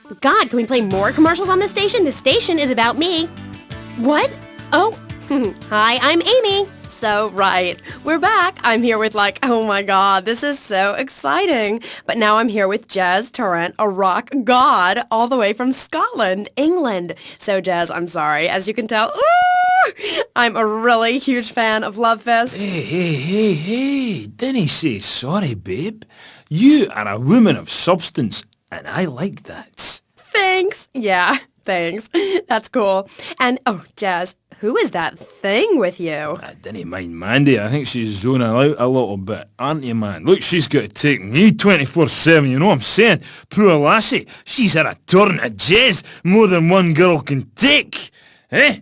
God, can we play more commercials on this station? This station is about me. What? Oh, hi, I'm Amy. So, right, we're back. I'm here with oh my God, this is so exciting. But now I'm here with Jez Tarrant, a rock god, all the way from Scotland, England. So, Jez, I'm sorry. As you can tell, I'm a really huge fan of Love Fest. Hey, didn't say sorry, babe. You are a woman of substance, and I like that. Thanks. Yeah, thanks. That's cool. And, oh, Jez, who is that thing with you? I didn't mind Mandy. I think she's zoning out a little bit, aren't you, man? Look, she's got to take me 24/7, you know what I'm saying? Poor lassie. She's had a turn at Jez more than one girl can take. Eh?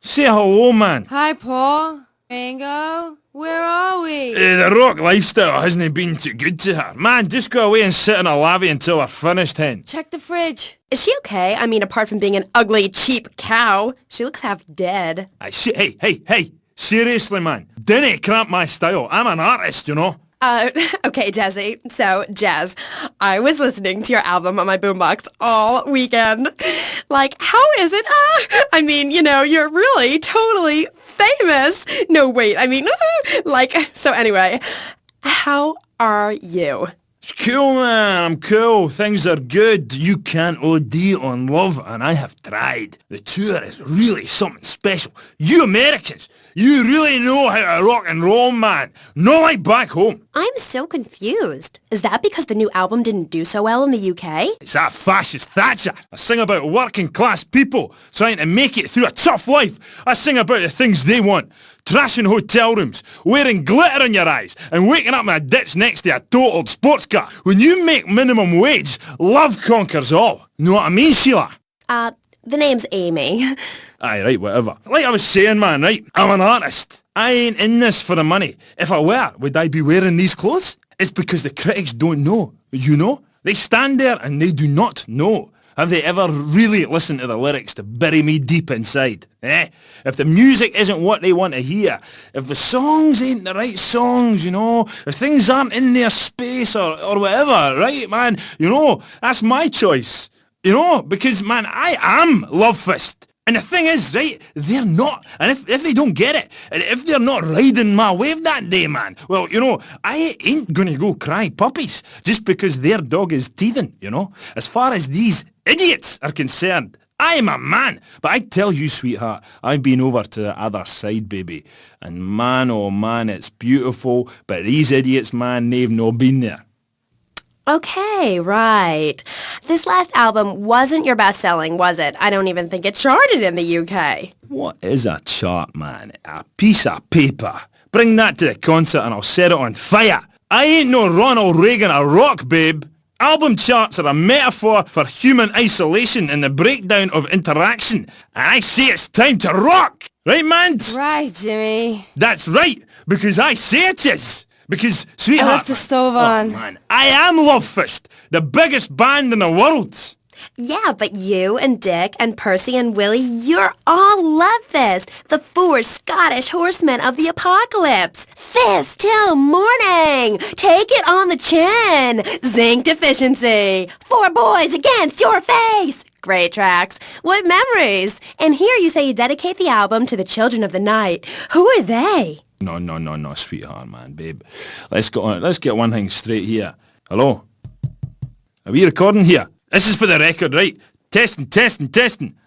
Say hello, man. Hi, Paul. Ringo. Where are we? The rock lifestyle hasn't been too good to her. Man, just go away and sit in a lavvy until we're finished, hen. Check the fridge. Is she okay? I mean, apart from being an ugly, cheap cow, she looks half dead. Hey. Seriously, man. Dinna cramp my style. I'm an artist, you know. Okay, Jezzy. So, Jez, I was listening to your album on my boombox all weekend. How is it? I mean, you're really totally famous. No, wait, I mean, so anyway, how are you? It's cool, man. I'm cool. Things are good. You can't OD on love, and I have tried. The tour is really something special. You Americans, you really know how to rock and roll, man. Not like back home. I'm so confused. Is that because the new album didn't do so well in the UK? It's that fascist Thatcher. I sing about working class people trying to make it through a tough life. I sing about the things they want. Trashing hotel rooms, wearing glitter in your eyes, and waking up in a ditch next to a totaled sports car. When you make minimum wage, love conquers all. Know what I mean, Sheila? The name's Amy. Aye, right, whatever. Like I was saying, man, right? I'm an artist. I ain't in this for the money. If I were, would I be wearing these clothes? It's because the critics don't know. You know? They stand there and they do not know. Have they ever really listened to the lyrics to bury me deep inside? If the music isn't what they want to hear, if the songs ain't the right songs, if things aren't in their space or whatever, right, man, that's my choice. Because, man, I am Love Fist. And the thing is, right, they're not. And if they don't get it, and if they're not riding my wave that day, man, well, I ain't gonna go cry puppies just because their dog is teething, As far as these idiots are concerned, I am a man. But I tell you, sweetheart, I've been over to the other side, baby. And man, oh man, it's beautiful. But these idiots, man, they've not been there. Okay, right. This last album wasn't your best-selling, was it? I don't even think it charted in the UK. What is a chart, man? A piece of paper. Bring that to the concert and I'll set it on fire. I ain't no Ronald Reagan or rock, babe. Album charts are a metaphor for human isolation and the breakdown of interaction. And I say it's time to rock. Right, man? Right, Jimmy. That's right, because I say it is. Because, sweetheart... I left the stove on. Oh, man, I am Love Fist, the biggest band in the world. Yeah, but you and Dick and Percy and Willie, you're all Love Fist, the 4 Scottish horsemen of the apocalypse. Fist till morning. Take it on the chin. Zinc deficiency. 4 boys against your face. Great tracks. What memories. And here you say you dedicate the album to the children of the night. Who are they? No, sweetheart, man, babe. Let's get one thing straight here. Hello? Are we recording here? This is for the record, right? Testing.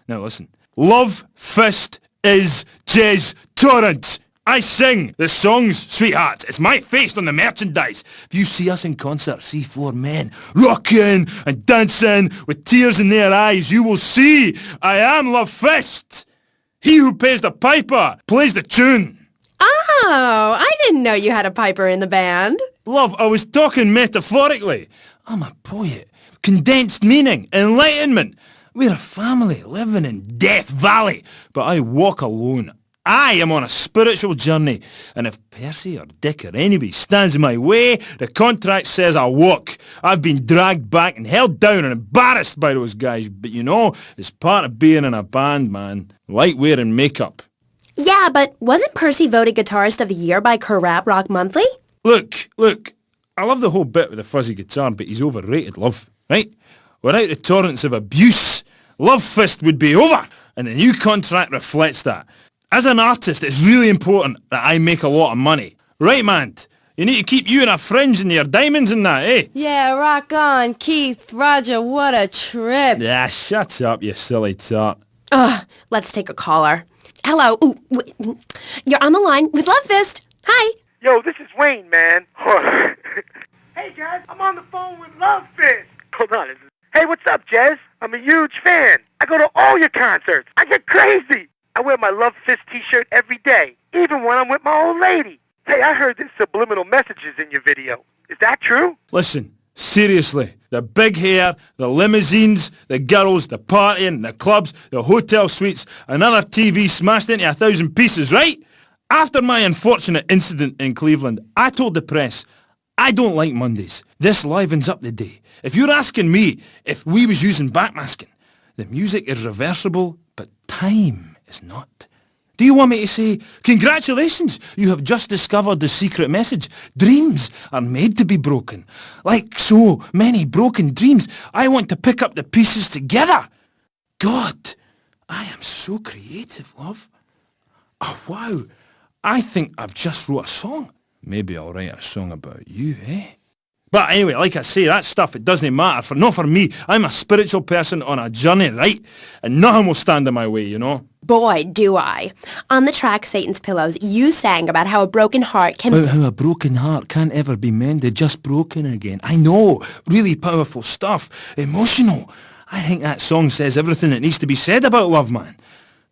Now listen. Love Fist is Jez Tarrant. I sing the songs, sweetheart. It's my face on the merchandise. If you see us in concert, see 4 men rocking and dancing with tears in their eyes, you will see I am Love Fist. He who pays the piper plays the tune. Oh, I didn't know you had a piper in the band. Love, I was talking metaphorically. I'm a poet. Condensed meaning, enlightenment. We're a family living in Death Valley, but I walk alone. I am on a spiritual journey, and if Percy or Dick or anybody stands in my way, the contract says I walk. I've been dragged back and held down and embarrassed by those guys, but it's part of being in a band, man. Like wearing makeup. Yeah, but wasn't Percy voted Guitarist of the Year by Rap Rock Monthly? Look, I love the whole bit with the fuzzy guitar, but he's overrated, love, right? Without the torrents of abuse, Love Fist would be over, and the new contract reflects that. As an artist, it's really important that I make a lot of money. Right, man? You need to keep you and our friends and your diamonds and that, eh? Yeah, rock on, Keith. Roger, what a trip. Yeah, shut up, you silly tart. Ugh, let's take a caller. Hello. Ooh, you're on the line with Love Fist. Hi. Yo, this is Wayne, man. Hey, guys, I'm on the phone with Love Fist. Hold on. Hey, what's up, Jez? I'm a huge fan. I go to all your concerts. I get crazy. I wear my Love Fist t-shirt every day, even when I'm with my old lady. Hey, I heard there's subliminal messages in your video. Is that true? Listen, seriously, the big hair, the limousines, the girls, the partying, the clubs, the hotel suites, another TV smashed into 1,000 pieces, right? After my unfortunate incident in Cleveland, I told the press, I don't like Mondays. This livens up the day. If you're asking me if we was using backmasking, the music is reversible, but time is not. Do you want me to say, congratulations, you have just discovered the secret message. Dreams are made to be broken. Like so many broken dreams, I want to pick up the pieces together. God, I am so creative, love. Oh, wow, I think I've just wrote a song. Maybe I'll write a song about you, eh? But anyway, like I say, that stuff, it doesn't matter. Not for me. I'm a spiritual person on a journey, right? And nothing will stand in my way, you know? Boy, do I. On the track Satan's Pillows, you sang about how a broken heart can... About how a broken heart can't ever be mended, just broken again. I know. Really powerful stuff. Emotional. I think that song says everything that needs to be said about love, man.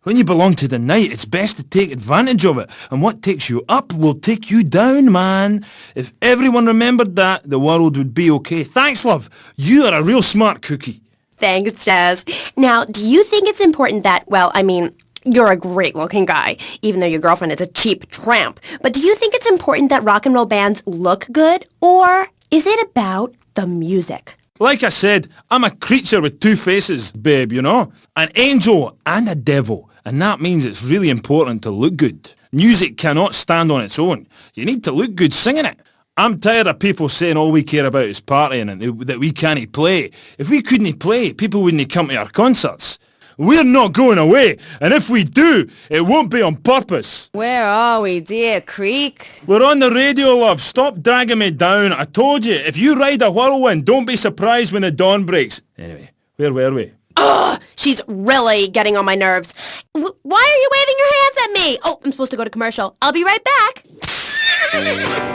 When you belong to the night, it's best to take advantage of it. And what takes you up will take you down, man. If everyone remembered that, the world would be okay. Thanks, love. You are a real smart cookie. Thanks, Jazz. Now, do you think it's important that, well, I mean, you're a great-looking guy, even though your girlfriend is a cheap tramp. But do you think it's important that rock and roll bands look good? Or is it about the music? Like I said, I'm a creature with two faces, babe, you know? An angel and a devil. And that means it's really important to look good. Music cannot stand on its own. You need to look good singing it. I'm tired of people saying all we care about is partying and that we can't play. If we couldn't play, people wouldn't come to our concerts. We're not going away, and if we do, it won't be on purpose. Where are we, dear Creek? We're on the radio, love. Stop dragging me down. I told you, if you ride a whirlwind, don't be surprised when the dawn breaks. Anyway, where were we? Ugh, she's really getting on my nerves. Why are you waving your hands at me? Oh, I'm supposed to go to commercial. I'll be right back.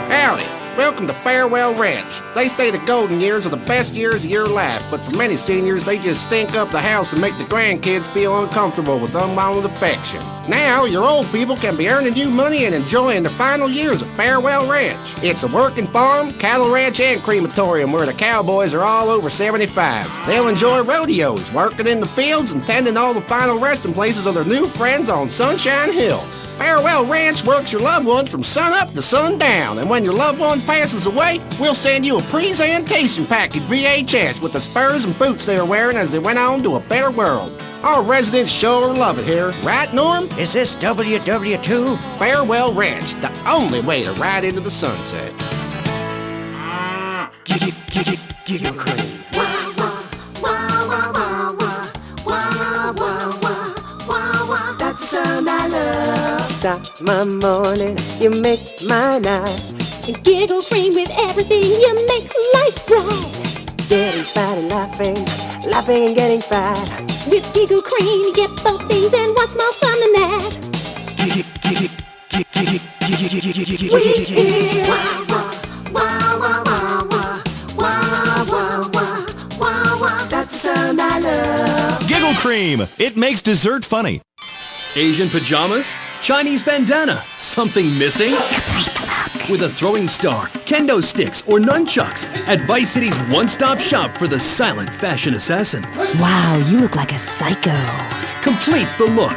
Howdy. Welcome to Farewell Ranch. They say the golden years are the best years of your life, but for many seniors, they just stink up the house and make the grandkids feel uncomfortable with unwanted affection. Now, your old people can be earning you money and enjoying the final years of Farewell Ranch. It's a working farm, cattle ranch, and crematorium where the cowboys are all over 75. They'll enjoy rodeos, working in the fields, and tending all the final resting places of their new friends on Sunshine Hill. Farewell Ranch works your loved ones from sun up to sundown, and when your loved one passes away, we'll send you a presentation package VHS with the spurs and boots they were wearing as they went on to a better world. Our residents sure love it here, right, Norm? Is this WW2? Farewell Ranch, the only way to ride into the sunset. Giggle cream. That's the sound I love. Stop my morning, you make my night. And giggle cream with everything, you make life bright. Getting fat and laughing, laughing and getting fat. With giggle cream, you get both things, and what's more fun than that? That's the sound I love. Giggle cream. It makes dessert funny. Asian pajamas? Chinese bandana? Something missing? With a throwing star, kendo sticks, or nunchucks at Vice City's one-stop shop for the silent fashion assassin. Wow, you look like a psycho. Complete the look.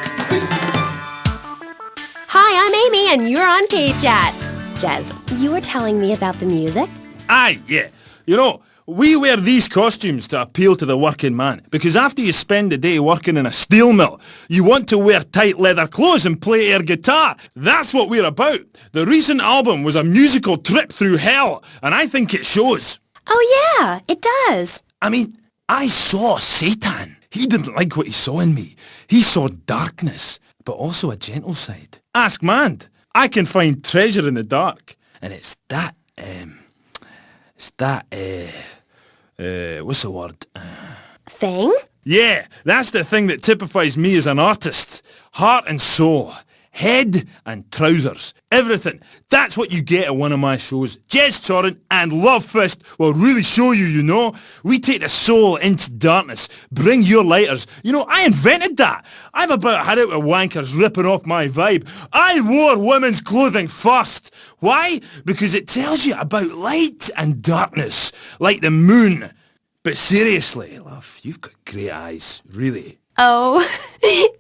Hi, I'm Amy, and you're on K-Chat. Jez, you were telling me about the music? Aye, yeah. You know, we wear these costumes to appeal to the working man, because after you spend the day working in a steel mill, you want to wear tight leather clothes and play air guitar. That's what we're about. The recent album was a musical trip through hell, and I think it shows. Oh yeah, it does. I mean, I saw Satan. He didn't like what he saw in me. He saw darkness, but also a gentle side. Ask Mand. I can find treasure in the dark. And it's that, what's the word? Thing? Yeah, that's the thing that typifies me as an artist. Heart and soul. Head and trousers. Everything. That's what you get at one of my shows. Jez Torrent and Love Fist will really show you, you know. We take the soul into darkness. Bring your lighters. You know, I invented that. I've about had it with wankers ripping off my vibe. I wore women's clothing first. Why? Because it tells you about light and darkness. Like the moon. But seriously, love, you've got great eyes. Really. Oh,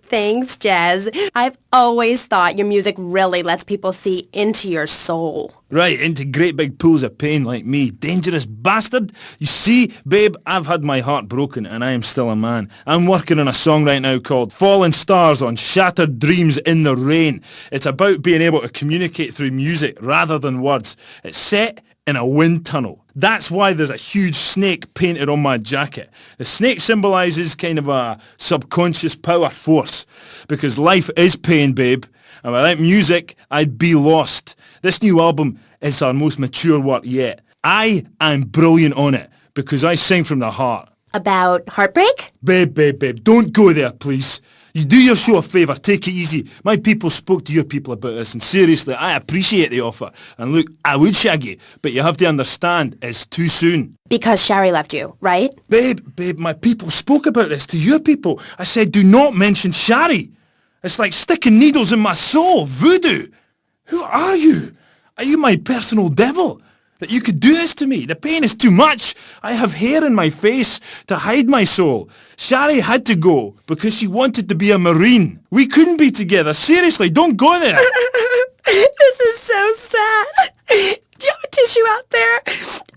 thanks, Jez. I've always thought your music really lets people see into your soul. Right, into great big pools of pain like me. Dangerous bastard. You see, babe, I've had my heart broken and I am still a man. I'm working on a song right now called Fallen Stars on Shattered Dreams in the Rain. It's about being able to communicate through music rather than words. It's set in a wind tunnel. That's why there's a huge snake painted on my jacket. The snake symbolises kind of a subconscious power force. Because life is pain, babe. And without music, I'd be lost. This new album is our most mature work yet. I am brilliant on it because I sing from the heart. About heartbreak? Babe, don't go there, please. You do your show a favour, take it easy. My people spoke to your people about this, and seriously, I appreciate the offer. And look, I would shag you, but you have to understand, it's too soon. Because Sherry left you, right? Babe, my people spoke about this to your people. I said, do not mention Shari. It's like sticking needles in my soul, voodoo. Who are you? Are you my personal devil? That you could do this to me? The pain is too much. I have hair in my face to hide my soul. Shari had to go because she wanted to be a Marine. We couldn't be together. Seriously, don't go there. This is so sad. Do you have a tissue out there?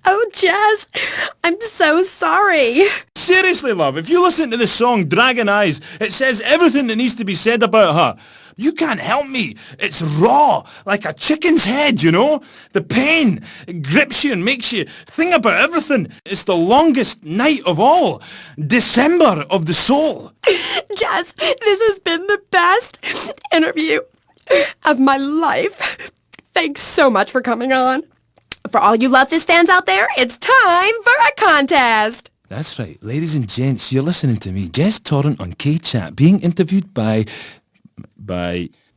Oh, Jez, I'm so sorry. Seriously, love, if you listen to the song Dragon Eyes, it says everything that needs to be said about her. You can't help me. It's raw, like a chicken's head, you know? The pain, it grips you and makes you think about everything. It's the longest night of all. December of the soul. Jez, this has been the best interview of my life. Thanks so much for coming on. For all you Love This fans out there, it's time for a contest. That's right. Ladies and gents, you're listening to me, Jez Torrent on K-Chat, being interviewed by...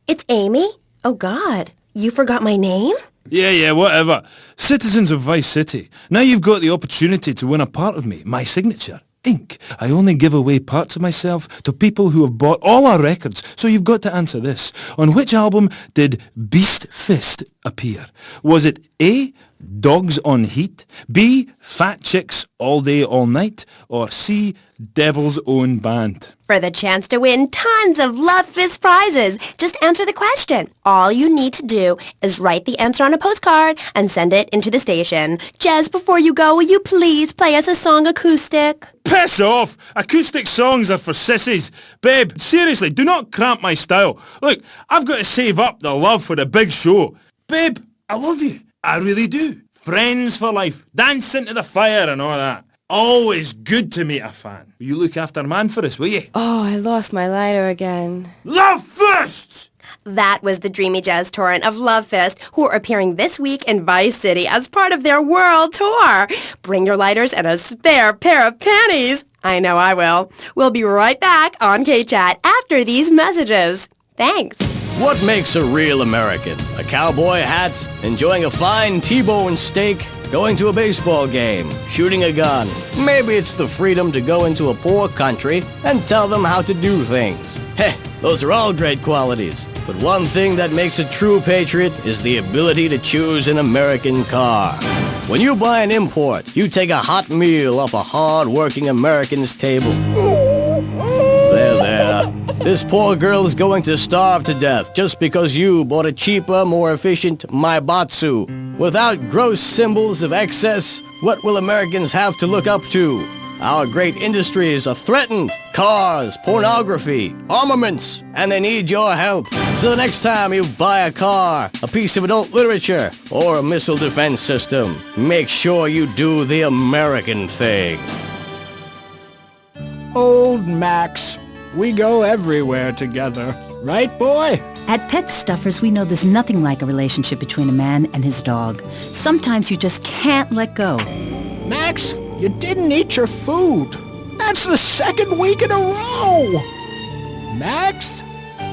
It's Amy? Oh, God. You forgot my name? Yeah, whatever. Citizens of Vice City. Now you've got the opportunity to win a part of me, my signature. Ink. I only give away parts of myself to people who have bought all our records, so you've got to answer this. On which album did Beast Fist appear? Was it A, Dogs on Heat, B, Fat Chicks All Day All Night, or C, Devil's Own Band? For the chance to win tons of Love Fist prizes, just answer the question. All you need to do is write the answer on a postcard and send it into the station. Jez, before you go, will you please play us a song acoustic? Piss off! Acoustic songs are for sissies. Babe, seriously, do not cramp my style. Look, I've got to save up the love for the big show. Babe, I love you. I really do. Friends for life. Dance into the fire and all that. Always good to meet a fan. Will you look after man for us, will you? Oh, I lost my lighter again. Love first! That was the dreamy Jez Torrent of Love Fist, who are appearing this week in Vice City as part of their world tour. Bring your lighters and a spare pair of panties. I know I will. We'll be right back on K-Chat after these messages. Thanks. What makes a real American? A cowboy hat, enjoying a fine T-bone steak, going to a baseball game, shooting a gun. Maybe it's the freedom to go into a poor country and tell them how to do things. Heh, those are all great qualities. But one thing that makes a true patriot is the ability to choose an American car. When you buy an import, you take a hot meal off a hard-working American's table. There. This poor girl is going to starve to death just because you bought a cheaper, more efficient Maibatsu. Without gross symbols of excess, what will Americans have to look up to? Our great industries are threatened. Cars, pornography, armaments, and they need your help. So the next time you buy a car, a piece of adult literature, or a missile defense system, make sure you do the American thing. Old Max. We go everywhere together. Right, boy? At Pet Stuffers, we know there's nothing like a relationship between a man and his dog. Sometimes you just can't let go. Max, you didn't eat your food. That's the 2nd week in a row. Max?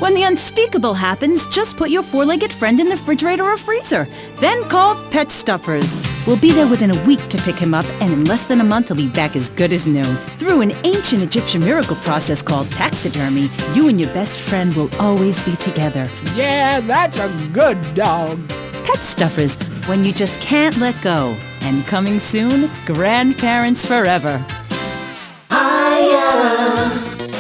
When the unspeakable happens, just put your four-legged friend in the refrigerator or freezer. Then call Pet Stuffers. We'll be there within a week to pick him up, and in less than a month he'll be back as good as new. Through an ancient Egyptian miracle process called taxidermy, you and your best friend will always be together. Yeah, that's a good dog. Pet Stuffers, when you just can't let go. And coming soon, grandparents forever.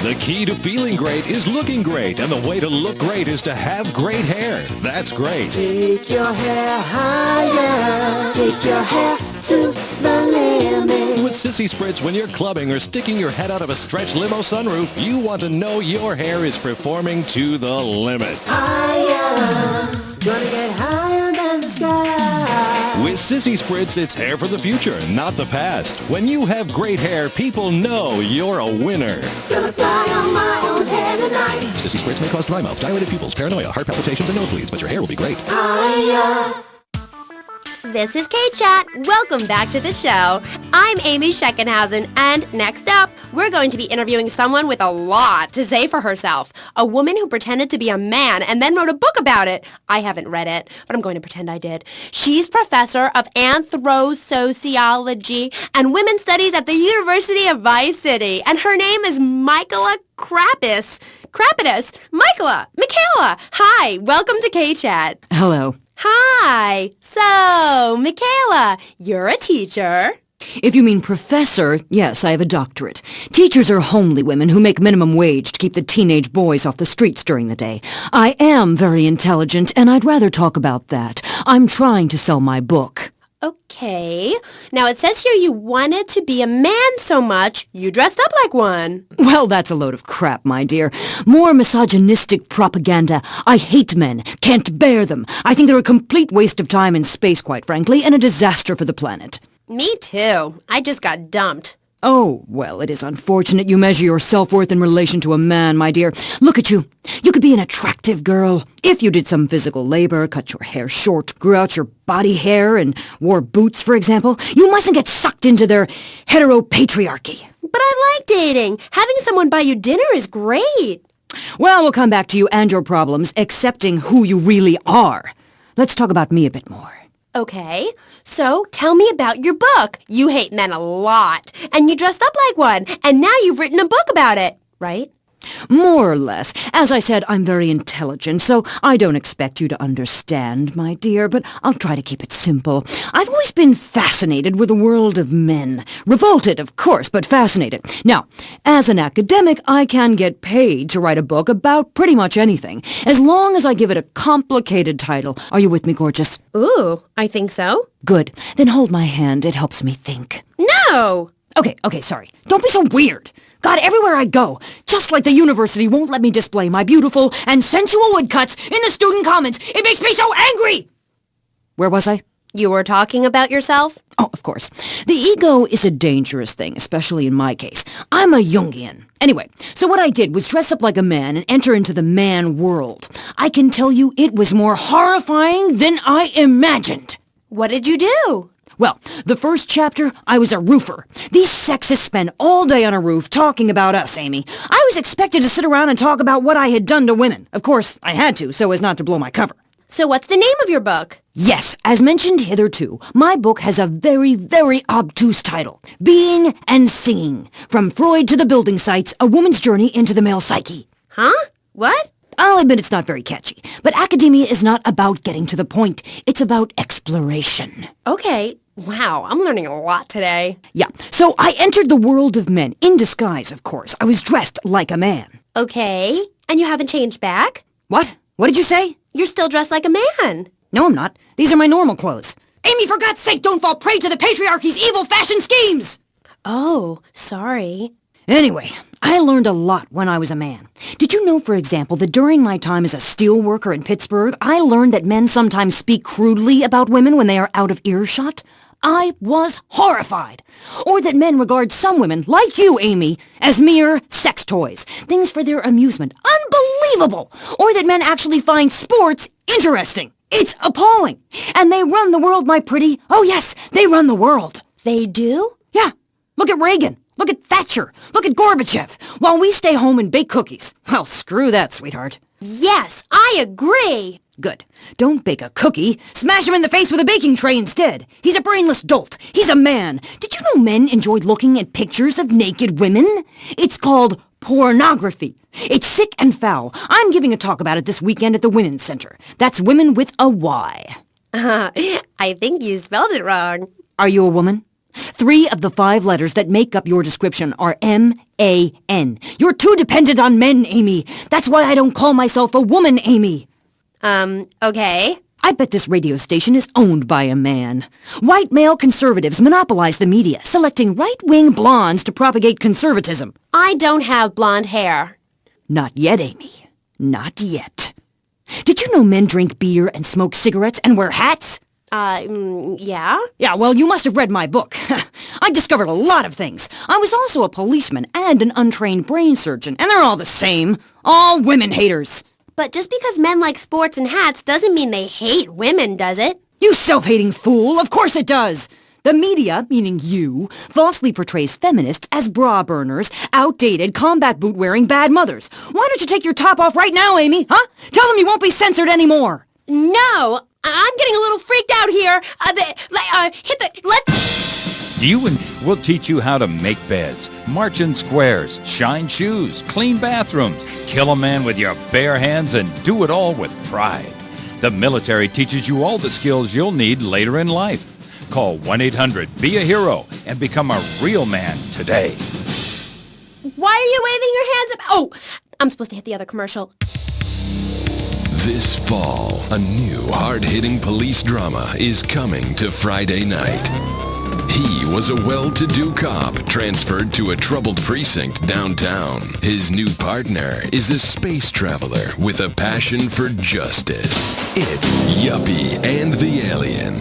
The key to feeling great is looking great, and the way to look great is to have great hair. That's great. Take your hair higher. Take your hair to the limit. With Sissy Spritz, when you're clubbing or sticking your head out of a stretch limo sunroof, you want to know your hair is performing to the limit. Higher. Gonna get higher than the sky. With Sissy Spritz, it's hair for the future, not the past. When you have great hair, people know you're a winner. Gonna fly on my own hair tonight. Sissy Spritz may cause dry mouth, dilated pupils, paranoia, heart palpitations, and nosebleeds, but your hair will be great. Higher. This is K-Chat. Welcome back to the show. I'm Amy Sheckenhausen, and next up, we're going to be interviewing someone with a lot to say for herself. A woman who pretended to be a man and then wrote a book about it. I haven't read it, but I'm going to pretend I did. She's professor of anthro-sociology and women's studies at the University of Vice City, and her name is Michaela Krapitus. Michaela! Hi, welcome to K-Chat. Hello. Hi! So, Michaela, you're a teacher. If you mean professor, yes, I have a doctorate. Teachers are homely women who make minimum wage to keep the teenage boys off the streets during the day. I am very intelligent, and I'd rather talk about that. I'm trying to sell my book. Okay. Now, it says here you wanted to be a man so much, you dressed up like one. Well, that's a load of crap, my dear. More misogynistic propaganda. I hate men. Can't bear them. I think they're a complete waste of time and space, quite frankly, and a disaster for the planet. Me too. I just got dumped. Oh, well, it is unfortunate you measure your self-worth in relation to a man, my dear. Look at you. You could be an attractive girl if you did some physical labor, cut your hair short, grew out your body hair, and wore boots, for example. You mustn't get sucked into their heteropatriarchy. But I like dating. Having someone buy you dinner is great. Well, we'll come back to you and your problems, accepting who you really are. Let's talk about me a bit more. Okay, so tell me about your book. You hate men a lot, and you dressed up like one, and now you've written a book about it, right? More or less. As I said, I'm very intelligent, so I don't expect you to understand, my dear, but I'll try to keep it simple. I've always been fascinated with the world of men. Revolted, of course, but fascinated. Now, as an academic, I can get paid to write a book about pretty much anything, as long as I give it a complicated title. Are you with me, gorgeous? Ooh, I think so. Good. Then hold my hand. It helps me think. No! Okay, sorry. Don't be so weird. God, everywhere I go, just like the university won't let me display my beautiful and sensual woodcuts in the student commons. It makes me so angry! Where was I? You were talking about yourself? Oh, of course. The ego is a dangerous thing, especially in my case. I'm a Jungian. Anyway, so what I did was dress up like a man and enter into the man world. I can tell you it was more horrifying than I imagined. What did you do? Well, the first chapter, I was a roofer. These sexists spend all day on a roof talking about us, Amy. I was expected to sit around and talk about what I had done to women. Of course, I had to, so as not to blow my cover. So what's the name of your book? Yes, as mentioned hitherto, my book has a very, very obtuse title. Being and Singing. From Freud to the building sites, a woman's journey into the male psyche. Huh? What? I'll admit it's not very catchy, but academia is not about getting to the point. It's about exploration. Okay. Wow, I'm learning a lot today. Yeah, so I entered the world of men, in disguise, of course. I was dressed like a man. Okay, and you haven't changed back? What? What did you say? You're still dressed like a man. No, I'm not. These are my normal clothes. Amy, for God's sake, don't fall prey to the patriarchy's evil fashion schemes! Oh, sorry. Anyway, I learned a lot when I was a man. Did you know, for example, that during my time as a steel worker in Pittsburgh, I learned that men sometimes speak crudely about women when they are out of earshot? I was horrified. Or that men regard some women, like you, Amy, as mere sex toys, things for their amusement. Unbelievable! Or that men actually find sports interesting. It's appalling. And they run the world, my pretty. Oh yes, they run the world. They do? Yeah. Look at Reagan. Look at Thatcher. Look at Gorbachev. While we stay home and bake cookies. Well, screw that, sweetheart. Yes, I agree. Good. Don't bake a cookie. Smash him in the face with a baking tray instead. He's a brainless dolt. He's a man. Did you know men enjoyed looking at pictures of naked women? It's called pornography. It's sick and foul. I'm giving a talk about it this weekend at the Women's Center. That's women with a Y. I think you spelled it wrong. Are you a woman? 3 of the 5 letters that make up your description are M-A-N. You're too dependent on men, Amy. That's why I don't call myself a woman, Amy. Okay. I bet this radio station is owned by a man. White male conservatives monopolize the media, selecting right-wing blondes to propagate conservatism. I don't have blonde hair. Not yet, Amy. Not yet. Did you know men drink beer and smoke cigarettes and wear hats? Yeah? Yeah, well, you must have read my book. I discovered a lot of things. I was also a policeman and an untrained brain surgeon, and they're all the same. All women haters. But just because men like sports and hats doesn't mean they hate women, does it? You self-hating fool! Of course it does! The media, meaning you, falsely portrays feminists as bra burners, outdated, combat boot-wearing bad mothers. Why don't you take your top off right now, Amy, huh? Tell them you won't be censored anymore. No! I'm getting a little freaked out here. We'll teach you how to make beds, march in squares, shine shoes, clean bathrooms, kill a man with your bare hands, and do it all with pride. The military teaches you all the skills you'll need later in life. Call 1-800-BE-A-HERO and become a real man today. Why are you waving your hands up? Oh, I'm supposed to hit the other commercial. This fall, a new hard-hitting police drama is coming to Friday night. He was a well-to-do cop transferred to a troubled precinct downtown. His new partner is a space traveler with a passion for justice. It's Yuppie and the Alien.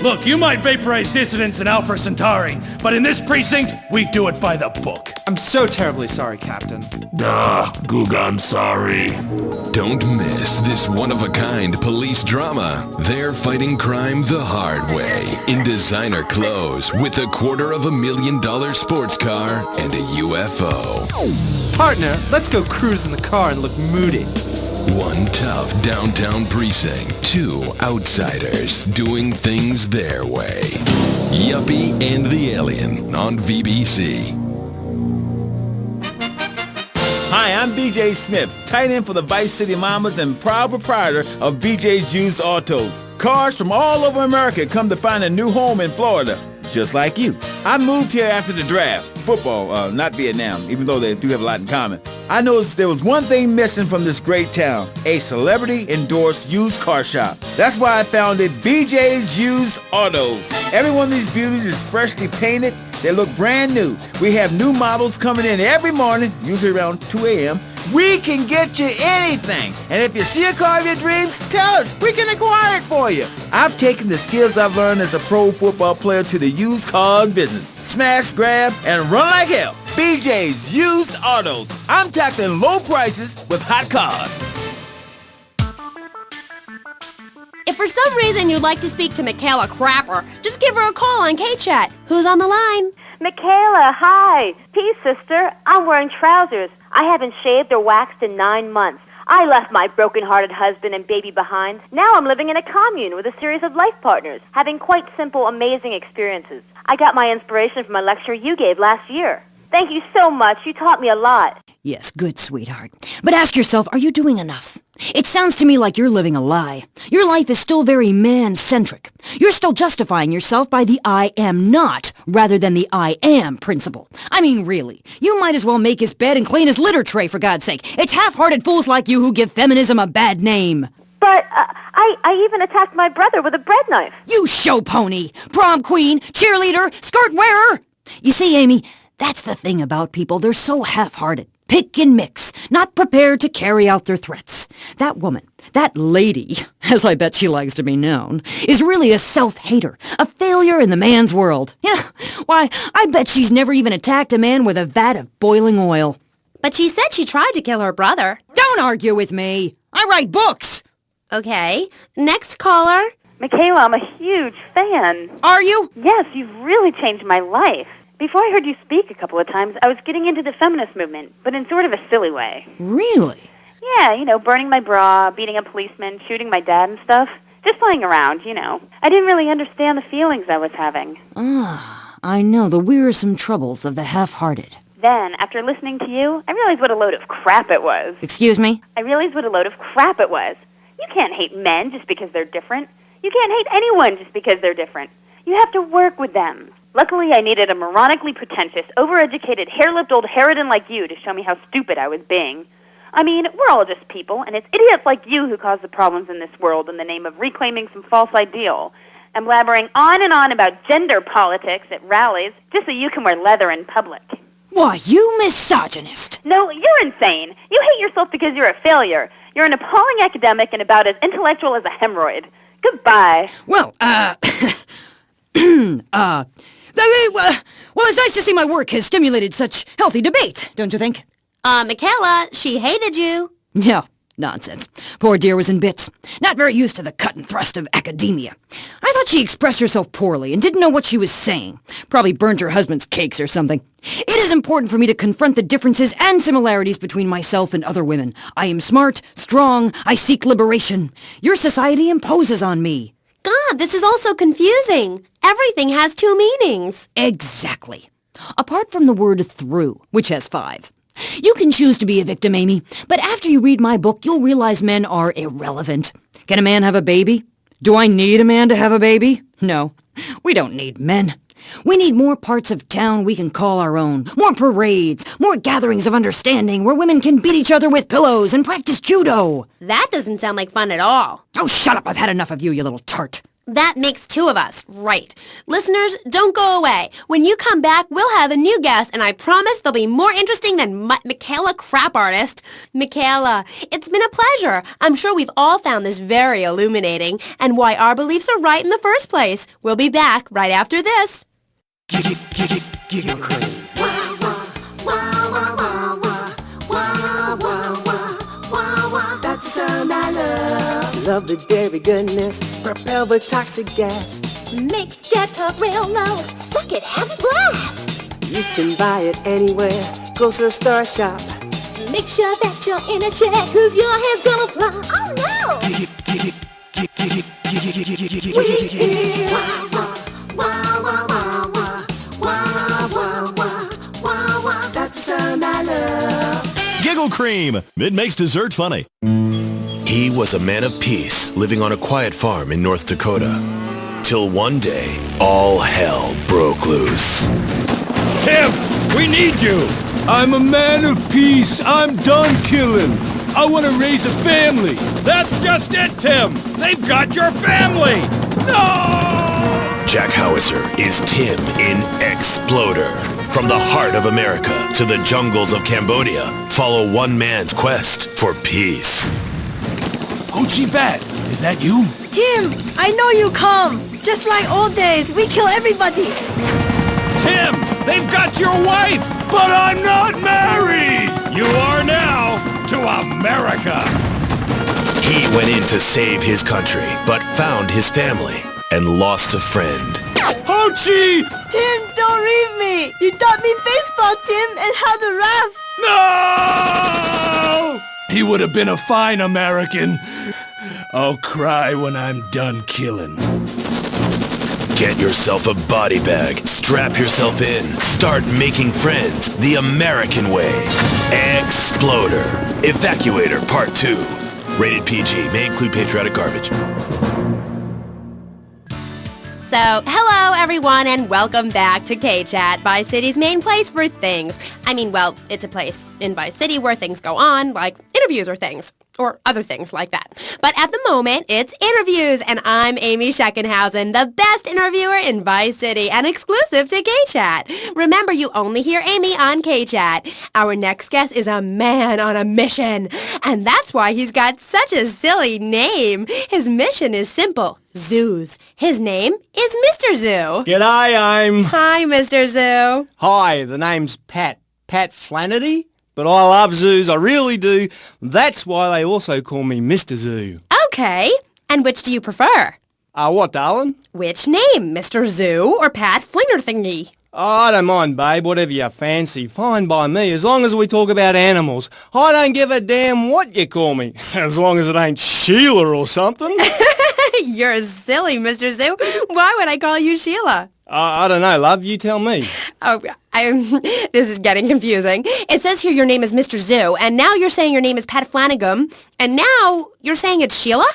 Look, you might vaporize dissidents in Alpha Centauri, but in this precinct, we do it by the book. I'm so terribly sorry, Captain. Googa, I'm sorry. Don't miss this one-of-a-kind police drama. They're fighting crime the hard way, in designer clothes, with $250,000 sports car and a UFO. Partner, let's go cruise in the car and look moody. One tough downtown precinct, 2 outsiders doing things their way. Yuppie and the Alien on VBC. Hi, I'm BJ Smith, tight end for the Vice City Mamas and proud proprietor of BJ's Used Autos. Cars from all over America come to find a new home in Florida, just like you. I moved here after the draft. Football, not Vietnam, even though they do have a lot in common. I noticed there was one thing missing from this great town, a celebrity-endorsed used car shop. That's why I founded BJ's Used Autos. Every one of these beauties is freshly painted. They look brand new. We have new models coming in every morning, usually around 2 a.m. We can get you anything. And if you see a car of your dreams, tell us. We can acquire it for you. I've taken the skills I've learned as a pro football player to the used car business. Smash, grab, and run like hell. BJ's Used Autos. I'm tackling low prices with hot cars. If for some reason you'd like to speak to Michaela Crapper, just give her a call on K-Chat. Who's on the line? Michaela, hi. Peace, sister. I'm wearing trousers. I haven't shaved or waxed in 9 months. I left my broken-hearted husband and baby behind. Now I'm living in a commune with a series of life partners, having quite simple, amazing experiences. I got my inspiration from a lecture you gave last year. Thank you so much. You taught me a lot. Yes, good, sweetheart. But ask yourself, are you doing enough? It sounds to me like you're living a lie. Your life is still very man-centric. You're still justifying yourself by the I am not, rather than the I am principle. I mean, really, you might as well make his bed and clean his litter tray, for God's sake. It's half-hearted fools like you who give feminism a bad name. But I even attacked my brother with a bread knife. You show pony, prom queen, cheerleader, skirt wearer. You see, Amy, that's the thing about people. They're so half-hearted. pick and mix, not prepared to carry out their threats. That woman, that lady, as I bet she likes to be known, is really a self-hater, a failure in the man's world. Yeah, why, I bet she's never even attacked a man with a vat of boiling oil. But she said she tried to kill her brother. Don't argue with me. I write books. Okay, next caller. Michaela, I'm a huge fan. Are you? Yes, you've really changed my life. Before I heard you speak a couple of times, I was getting into the feminist movement, but in sort of a silly way. Really? Yeah, burning my bra, beating a policeman, shooting my dad and stuff. Just playing around, I didn't really understand the feelings I was having. I know the wearisome troubles of the half-hearted. Then, after listening to you, I realized what a load of crap it was. Excuse me? I realized what a load of crap it was. You can't hate men just because they're different. You can't hate anyone just because they're different. You have to work with them. Luckily, I needed a moronically pretentious, overeducated, hair-lipped old harridan like you to show me how stupid I was being. I mean, we're all just people, and it's idiots like you who cause the problems in this world in the name of reclaiming some false ideal. I'm blabbering on and on about gender politics at rallies just so you can wear leather in public. Why, you misogynist! No, you're insane. You hate yourself because you're a failure. You're an appalling academic and about as intellectual as a hemorrhoid. Goodbye. Well, it's nice to see my work has stimulated such healthy debate, don't you think? Michaela, she hated you. No, nonsense. Poor dear was in bits. Not very used to the cut and thrust of academia. I thought she expressed herself poorly and didn't know what she was saying. Probably burned her husband's cakes or something. It is important for me to confront the differences and similarities between myself and other women. I am smart, strong, I seek liberation. Your society imposes on me. God, this is all so confusing. Everything has two meanings. Exactly. Apart from the word through, which has 5. You can choose to be a victim, Amy, but after you read my book, you'll realize men are irrelevant. Can a man have a baby? Do I need a man to have a baby? No, we don't need men. We need more parts of town we can call our own, more parades, more gatherings of understanding where women can beat each other with pillows and practice judo. That doesn't sound like fun at all. Oh, shut up. I've had enough of you, you little tart. That makes 2 of us, right. Listeners, don't go away. When you come back, we'll have a new guest, and I promise they'll be more interesting than Michaela Crap Artist. Michaela, it's been a pleasure. I'm sure we've all found this very illuminating, and why our beliefs are right in the first place. We'll be back right after this. That's the sound I love. Love the dairy goodness, propelled with toxic gas. Makes dad talk real low. Suck it, have a blast. You can buy it anywhere. Grocery store shop. Make sure that you're in a check, cause your hair's gonna fly. Oh no! That's the sound I love. Giggle Cream. It makes dessert funny. He was a man of peace living on a quiet farm in North Dakota. Till one day, all hell broke loose. Tim, we need you. I'm a man of peace. I'm done killing. I want to raise a family. That's just it, Tim. They've got your family. No! Jack Howitzer is Tim in Exploder. From the heart of America to the jungles of Cambodia, follow one man's quest for peace. Hoochie Bat, is that you? Tim, I know you come. Just like old days, we kill everybody. Tim, they've got your wife, but I'm not married. You are now to America. He went in to save his country, but found his family and lost a friend. Hoochie! Tim, don't leave me. You taught me baseball, Tim, and how to rap. No! He would have been a fine American. I'll cry when I'm done killing. Get yourself a body bag, strap yourself in, start making friends the American way. Exploder. Evacuator Part 2. Rated PG. May include patriotic garbage. So, hello everyone and welcome back to K-Chat, Vice City's main place for things. I mean, well, it's a place in Vice City where things go on, like interviews or things. or other things like that. But at the moment, it's interviews, and I'm Amy Sheckenhausen, the best interviewer in Vice City and exclusive to K-Chat. Remember, you only hear Amy on K-Chat. Our next guest is a man on a mission, and that's why he's got such a silly name. His mission is simple. Zoos. His name is Mr. Zoo. G'day, Hi, Mr. Zoo. Hi, the name's Pat Flannery, but I love zoos, I really do. That's why they also call me Mr. Zoo. Okay, and which do you prefer? What, darling? Which name, Mr. Zoo or Pat Flinger Thingy? I don't mind, babe, whatever you fancy. Fine by me, as long as we talk about animals. I don't give a damn what you call me, as long as it ain't Sheila or something. You're silly, Mr. Zoo. Why would I call you Sheila? I don't know, love. You tell me. Oh, this is getting confusing. It says here your name is Mr. Zoo, and now you're saying your name is Pat Flanagan, and now you're saying it's Sheila?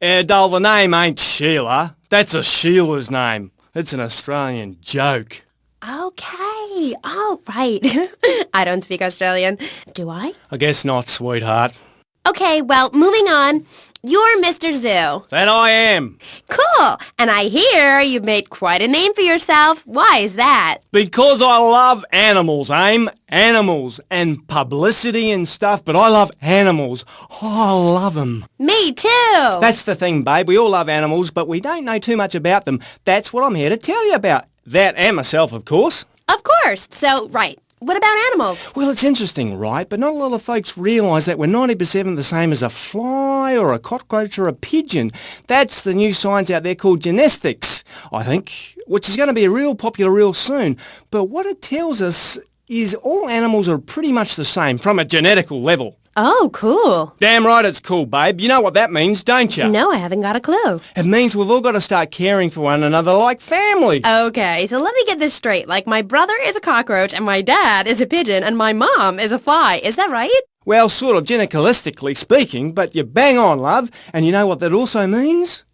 Doll, the name ain't Sheila. That's a Sheila's name. It's an Australian joke. Okay. Oh, right. I don't speak Australian. Do I? I guess not, sweetheart. Okay, well, moving on. You're Mr. Zoo. That I am. Cool. And I hear you've made quite a name for yourself. Why is that? Because I love animals, Aim. Animals and publicity and stuff, but I love animals. I love them. Me too. That's the thing, babe. We all love animals, but we don't know too much about them. That's what I'm here to tell you about. That and myself, of course. Of course. So, right. What about animals? Well, it's interesting, right? But not a lot of folks realise that we're 90% the same as a fly or a cockroach or a pigeon. That's the new science out there called genetics, I think, which is going to be real popular real soon. But what it tells us is all animals are pretty much the same from a genetical level. Oh, cool. Damn right it's cool, babe. You know what that means, don't you? No, I haven't got a clue. It means we've all got to start caring for one another like family. Okay, so let me get this straight. Like, my brother is a cockroach, and my dad is a pigeon, and my mom is a fly. Is that right? Well, sort of genetically speaking, but you're bang on, love. And you know what that also means?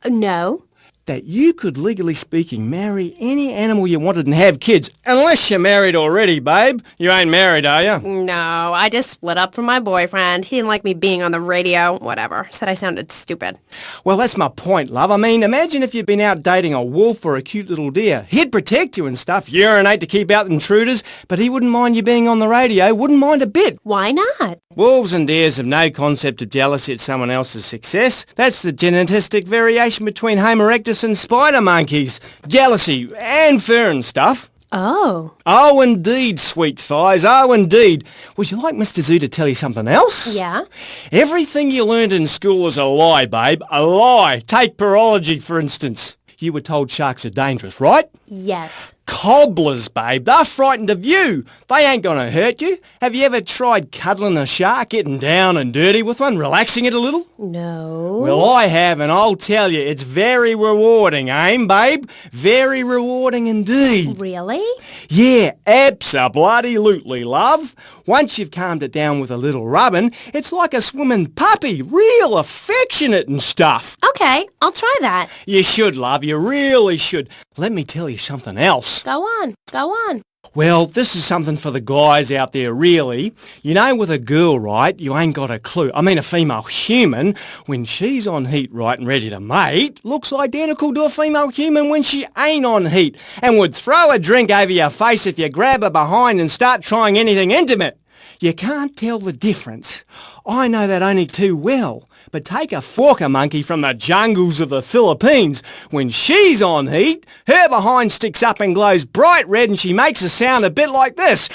No. That you could, legally speaking, marry any animal you wanted and have kids. Unless you're married already, babe. You ain't married, are you? No, I just split up from my boyfriend. He didn't like me being on the radio. Whatever. Said I sounded stupid. Well, that's my point, love. I mean, imagine if you'd been out dating a wolf or a cute little deer. He'd protect you and stuff, urinate to keep out intruders, but he wouldn't mind you being on the radio, wouldn't mind a bit. Why not? Wolves and deers have no concept of jealousy at someone else's success. That's the genetic variation between Homo erectus and spider monkeys. Jealousy and fur and stuff. Oh. Oh, indeed, sweet thighs. Oh, indeed. Would you like Mr. Zoo to tell you something else? Yeah? Everything you learned in school is a lie, babe. A lie. Take parology, for instance. You were told sharks are dangerous, right? Yes. Cobblers, babe. They're frightened of you. They ain't gonna hurt you. Have you ever tried cuddling a shark, getting down and dirty with one, relaxing it a little? No. Well, I have, and I'll tell you, it's very rewarding, babe? Very rewarding indeed. Really? Yeah, abso-bloody-lutely, love. Once you've calmed it down with a little rubbing, it's like a swimming puppy, real affectionate and stuff. Okay, I'll try that. You should, love, you really should. Let me tell you something else. Go on. Well, this is something for the guys out there, really. You know, with a girl, right, you ain't got a clue. I mean, a female human, when she's on heat, right, and ready to mate, looks identical to a female human when she ain't on heat, and would throw a drink over your face if you grab her behind and start trying anything intimate. You can't tell the difference. I know that only too well. But take a forker monkey from the jungles of the Philippines. When she's on heat, her behind sticks up and glows bright red and she makes a sound a bit like this.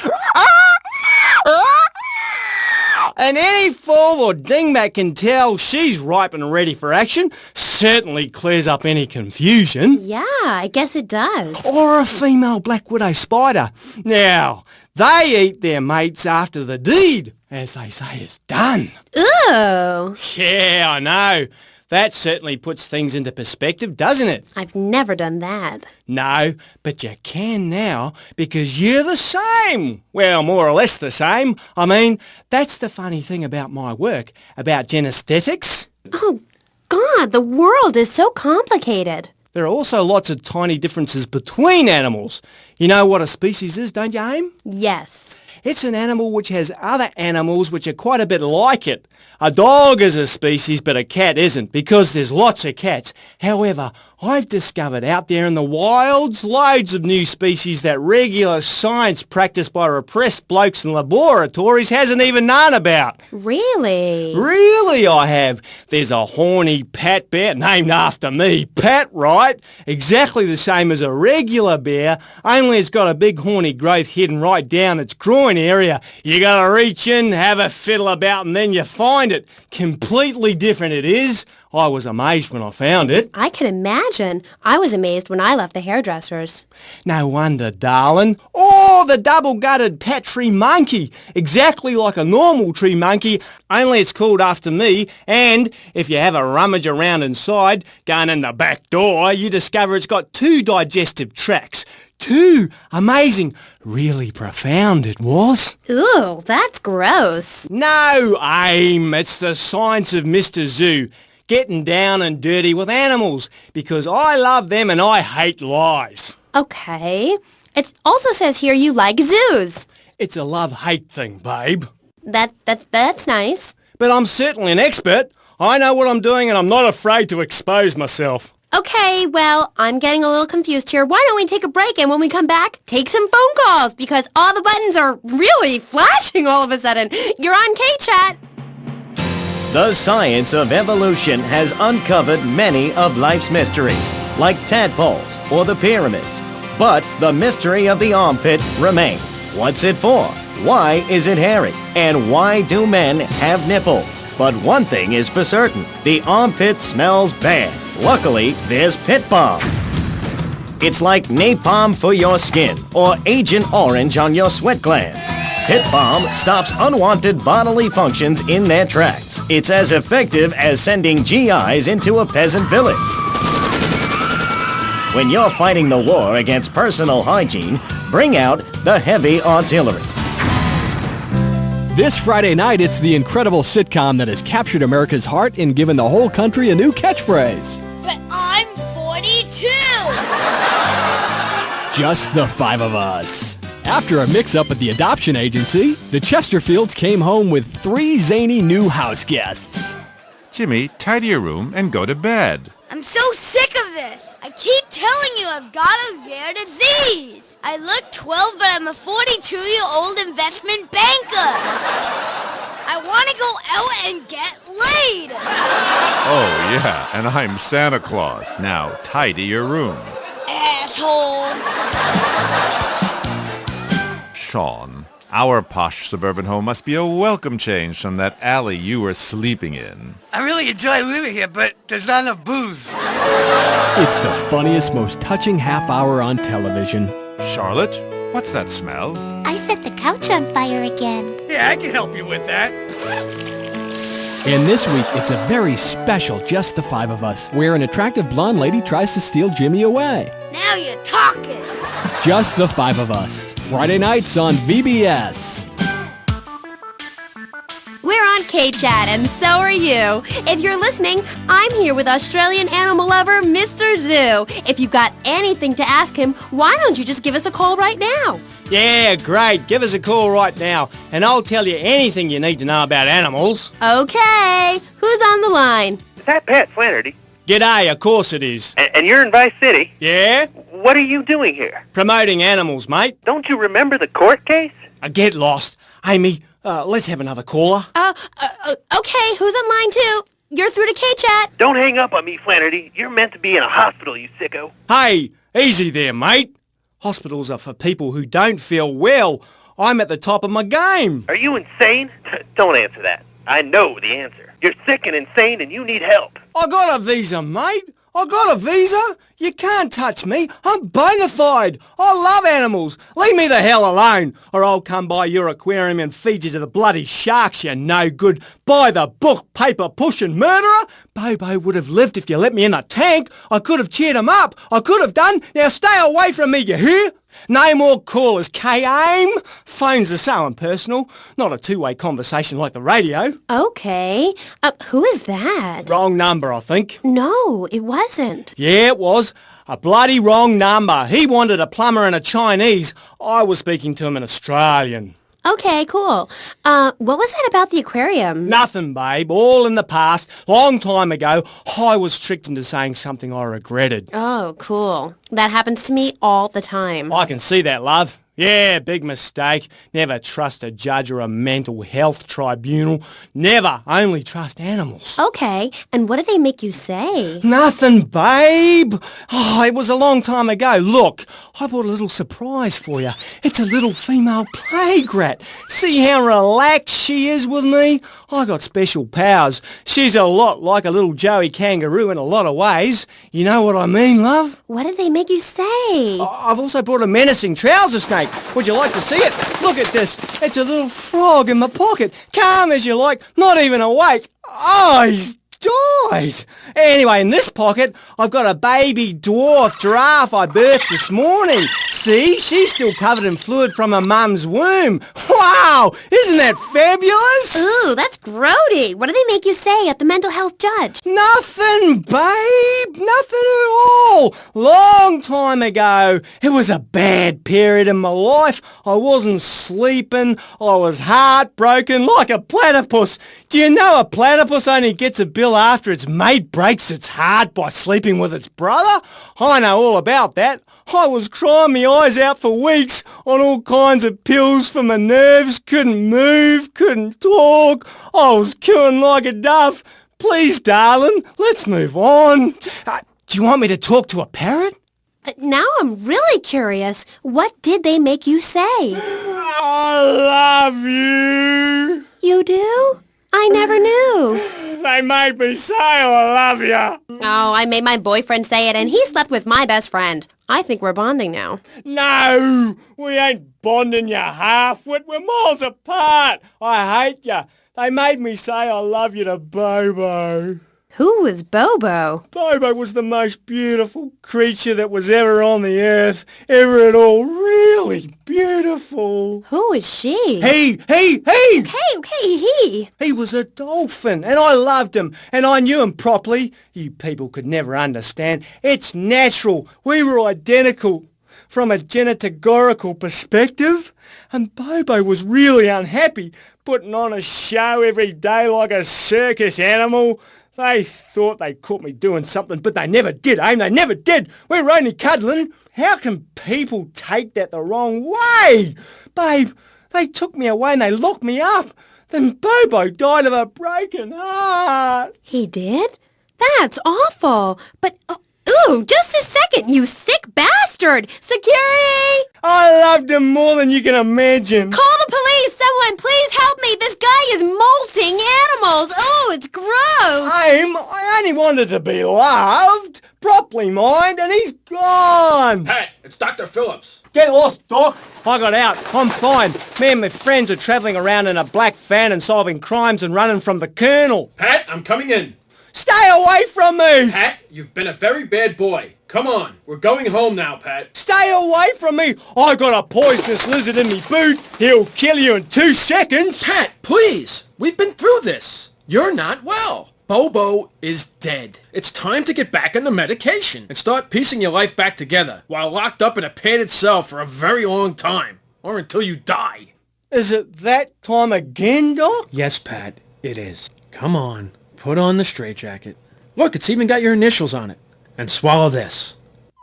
And any fool or dingbat can tell she's ripe and ready for action. Certainly clears up any confusion. Yeah, I guess it does. Or a female black widow spider. Now, they eat their mates after the deed, as they say is done. Ooh. Yeah, I know. That certainly puts things into perspective, doesn't it? I've never done that. No, but you can now because you're the same. Well, more or less the same. I mean, that's the funny thing about my work, about genesthetics. Oh, God, the world is so complicated. There are also lots of tiny differences between animals. You know what a species is, don't you, Aim? Yes. It's an animal which has other animals which are quite a bit like it. A dog is a species, but a cat isn't, because there's lots of cats. However, I've discovered out there in the wilds loads of new species that regular science practiced by repressed blokes in laboratories hasn't even known about. Really? Really, I have. There's a horny Pat bear, named after me, Pat, right? Exactly the same as a regular bear, only it's got a big horny growth hidden right down its groin area. You gotta reach in, have a fiddle about, and then you find it. Completely different it is. I was amazed when I found it. I can imagine. I was amazed when I left the hairdresser's. No wonder, darling. Oh, the double-gutted Pat tree monkey. Exactly like a normal tree monkey, only it's called after me. And if you have a rummage around inside, going in the back door, you discover it's got 2 digestive tracts. 2! Amazing. Really profound it was. Ooh, that's gross. No, Aim. It's the science of Mr. Zoo. Getting down and dirty with animals, because I love them and I hate lies. Okay. It also says here you like zoos. It's a love-hate thing, babe. That's nice. But I'm certainly an expert. I know what I'm doing and I'm not afraid to expose myself. Okay, well, I'm getting a little confused here. Why don't we take a break, and when we come back, take some phone calls, because all the buttons are really flashing all of a sudden. You're on K-Chat. The science of evolution has uncovered many of life's mysteries, like tadpoles or the pyramids. But the mystery of the armpit remains. What's it for? Why is it hairy? And why do men have nipples? But one thing is for certain, the armpit smells bad. Luckily, there's Pit Balm. It's like napalm for your skin, or Agent Orange on your sweat glands. Pit Balm stops unwanted bodily functions in their tracks. It's as effective as sending GIs into a peasant village. When you're fighting the war against personal hygiene, bring out the heavy artillery. This Friday night, it's the incredible sitcom that has captured America's heart and given the whole country a new catchphrase. But I'm 42! Just the 5 of us. After a mix-up at the adoption agency, the Chesterfields came home with 3 zany new house guests. Jimmy, tidy your room and go to bed. I'm so sick of this! I keep telling you I've got a rare disease! I look 12, but I'm a 42-year-old investment banker! I want to go out and get laid! Oh, yeah, and I'm Santa Claus. Now, tidy your room. Asshole! Sean, our posh suburban home must be a welcome change from that alley you were sleeping in. I really enjoy living here, but there's not enough booze. It's the funniest, most touching half hour on television. Charlotte, what's that smell? I set the couch on fire again. Yeah, I can help you with that. And this week, it's a very special Just the 5 of Us, where an attractive blonde lady tries to steal Jimmy away. Now you're talking! Just the 5 of Us. Friday nights on VBS. We're on K-Chat, and so are you. If you're listening, I'm here with Australian animal lover, Mr. Zoo. If you've got anything to ask him, why don't you just give us a call right now? Yeah, great. Give us a call right now, and I'll tell you anything you need to know about animals. Okay. Who's on the line? Is that Pat Flannery? G'day, of course it is. And you're in Vice City? Yeah? What are you doing here? Promoting animals, mate. Don't you remember the court case? I get lost. Amy, let's have another caller. Okay, who's on line 2? You're through to K-Chat. Don't hang up on me, Flannery. You're meant to be in a hospital, you sicko. Hey, easy there, mate. Hospitals are for people who don't feel well. I'm at the top of my game. Are you insane? Don't answer that. I know the answer. You're sick and insane and you need help. I got a visa, mate. I got a visa. You can't touch me. I'm bona fide. I love animals. Leave me the hell alone, or I'll come by your aquarium and feed you to the bloody sharks, you no good, by the book, paper pushing murderer. Bobo would have lived if you let me in the tank. I could have cheered him up. I could have done. Now stay away from me, you hear? No more callers, K-Aim. Phones are so impersonal. Not a two-way conversation like the radio. Okay. Who is that? Wrong number, I think. No, it wasn't. Yeah, it was. A bloody wrong number. He wanted a plumber and a Chinese. I was speaking to him in Australian. Okay, cool. What was that about the aquarium? Nothing, babe. All in the past. Long time ago, I was tricked into saying something I regretted. Oh, cool. That happens to me all the time. I can see that, love. Yeah, big mistake. Never trust a judge or a mental health tribunal. Never. Only trust animals. Okay, and what did they make you say? Nothing, babe. Oh, it was a long time ago. Look, I brought a little surprise for you. It's a little female plague rat. See how relaxed she is with me? I got special powers. She's a lot like a little Joey kangaroo in a lot of ways. You know what I mean, love? What did they make you say? I've also brought a menacing trouser snake. Would you like to see it? Look at this. It's a little frog in my pocket. Calm as you like, not even awake. Oh, he's died. Anyway, in this pocket, I've got a baby dwarf giraffe I birthed this morning. See, she's still covered in fluid from her mum's womb. Wow, isn't that fabulous? Ooh, that's grody. What did they make you say at the mental health judge? Nothing, babe. Nothing at all. Long time ago. It was a bad period in my life. I wasn't sleeping. I was heartbroken like a platypus. Do you know a platypus only gets a bill after its mate breaks its heart by sleeping with its brother? I know all about that. I was crying my eyes out for weeks on all kinds of pills for my nerves, couldn't move, couldn't talk. I was cooing like a dove. Please, darling, let's move on. Do you want me to talk to a parrot? Now I'm really curious. What did they make you say? I love you. You do? I never knew. They made me say I love you. Oh, I made my boyfriend say it, and he slept with my best friend. I think we're bonding now. No, we ain't bonding, you half-wit. We're miles apart. I hate you. They made me say I love you to Bobo. Who was Bobo? Bobo was the most beautiful creature that was ever on the earth. Ever at all. Really beautiful. Who is she? He! Okay, he. He was a dolphin, and I loved him, and I knew him properly. You people could never understand. It's natural. We were identical from a genetagorical perspective. And Bobo was really unhappy, putting on a show every day like a circus animal. They thought they caught me doing something, but they never did, Aim. They never did. We were only cuddling. How can people take that the wrong way? Babe, they took me away and they locked me up. Then Bobo died of a broken heart. He did? That's awful. But, ooh, just a second, you sick bastard. Security! I loved him more than you can imagine. Call the police! Someone, please help me! This guy is molting animals! Oh, it's gross! Aim, I only wanted to be loved, properly mind, and he's gone! Pat, it's Dr. Phillips. Get lost, Doc. I got out. I'm fine. Me and my friends are travelling around in a black van and solving crimes and running from the Colonel. Pat, I'm coming in. Stay away from me! Pat, you've been a very bad boy. Come on, we're going home now, Pat. Stay away from me! I got a poisonous lizard in me boot. He'll kill you in 2 seconds. Pat, please! We've been through this. You're not well. Bobo is dead. It's time to get back on the medication and start piecing your life back together while locked up in a padded cell for a very long time. Or until you die. Is it that time again, Doc? Yes, Pat, it is. Come on. Put on the straitjacket. Look, it's even got your initials on it. And swallow this.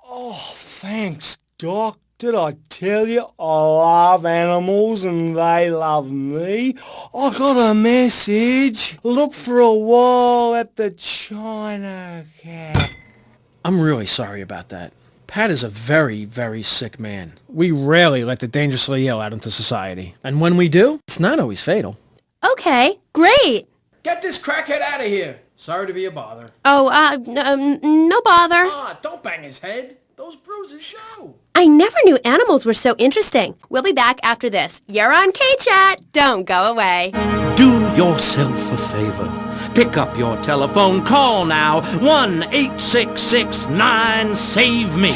Oh, thanks, Doc. Did I tell you I love animals and they love me? I got a message. Look for a while at the China Cat. I'm really sorry about that. Pat is a very, very sick man. We rarely let the dangerously ill out into society. And when we do, it's not always fatal. Okay, great. Get this crackhead out of here. Sorry to be a bother. Oh, no bother. Ah, don't bang his head. Those bruises show. I never knew animals were so interesting. We'll be back after this. You're on K-Chat. Don't go away. Do yourself a favor. Pick up your telephone. Call now. 1-866-9-SAVE-ME.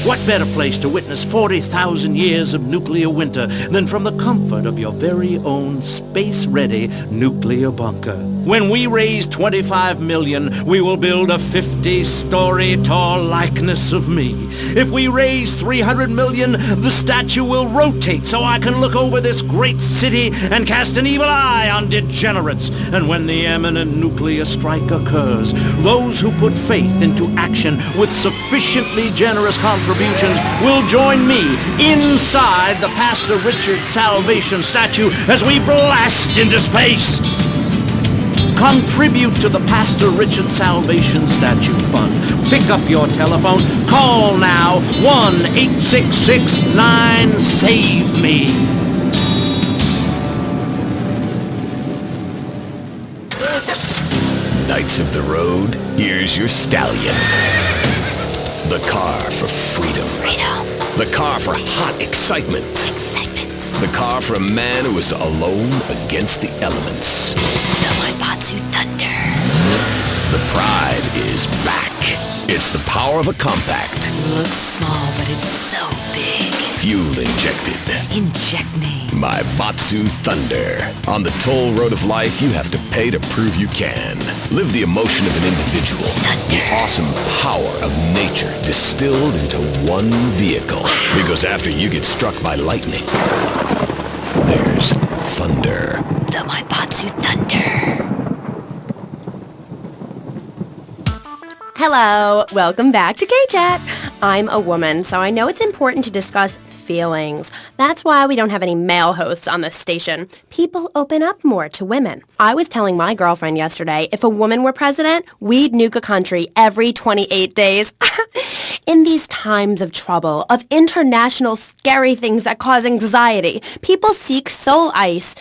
What better place to witness 40,000 years of nuclear winter than from the comfort of your very own space-ready nuclear bunker? When we raise 25 million, we will build a 50-story tall likeness of me. If we raise 300 million, the statue will rotate so I can look over this great city and cast an evil eye on degenerates. And when the imminent nuclear strike occurs, those who put faith into action with sufficiently generous contributions will join me inside the Pastor Richard Salvation statue as we blast into space. Contribute to the Pastor Richard Salvation Statue Fund. Pick up your telephone. Call now. 1-866-9-SAVE-ME. Knights of the road, here's your stallion. The car for freedom. The car for hot excitement. The car for a man who is alone against the elements. The Maibatsu Thunder. The pride is back. It's the power of a compact. Looks small, but it's so big. Fuel injected. Inject me. Maibatsu Thunder. On the toll road of life, you have to pay to prove you can. Live the emotion of an individual. The awesome power of nature distilled into one vehicle. Because after you get struck by lightning, there's thunder. The Maibatsu Thunder. Hello, welcome back to K-Chat. I'm a woman, so I know it's important to discuss feelings. That's why we don't have any male hosts on this station. People open up more to women. I was telling my girlfriend yesterday, if a woman were president, we'd nuke a country every 28 days. In these times of trouble, of international scary things that cause anxiety, people seek soul ice.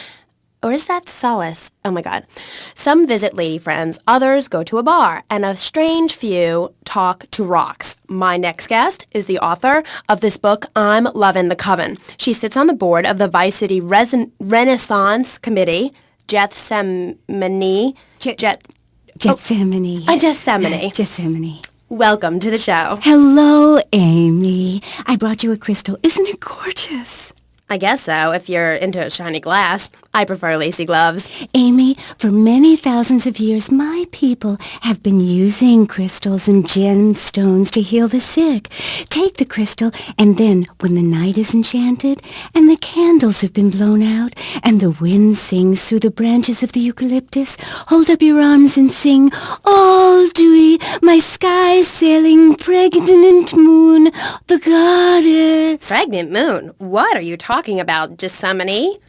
Or is that solace? Oh my God. Some visit lady friends, others go to a bar, and a strange few talk to rocks. My next guest is the author of this book, I'm Lovin' the Coven. She sits on the board of the Vice City Renaissance Committee, Gethsemane. Gethsemane. Welcome to the show. Hello, Amy. I brought you a crystal. Isn't it gorgeous? I guess so, if you're into shiny glass. I prefer lacy gloves. Amy, for many thousands of years, my people have been using crystals and gemstones to heal the sick. Take the crystal, and then, when the night is enchanted, and the candles have been blown out, and the wind sings through the branches of the eucalyptus, hold up your arms and sing, all dewy, my sky-sailing pregnant moon, the goddess. Pregnant moon? What are you talking about? Gethsemane?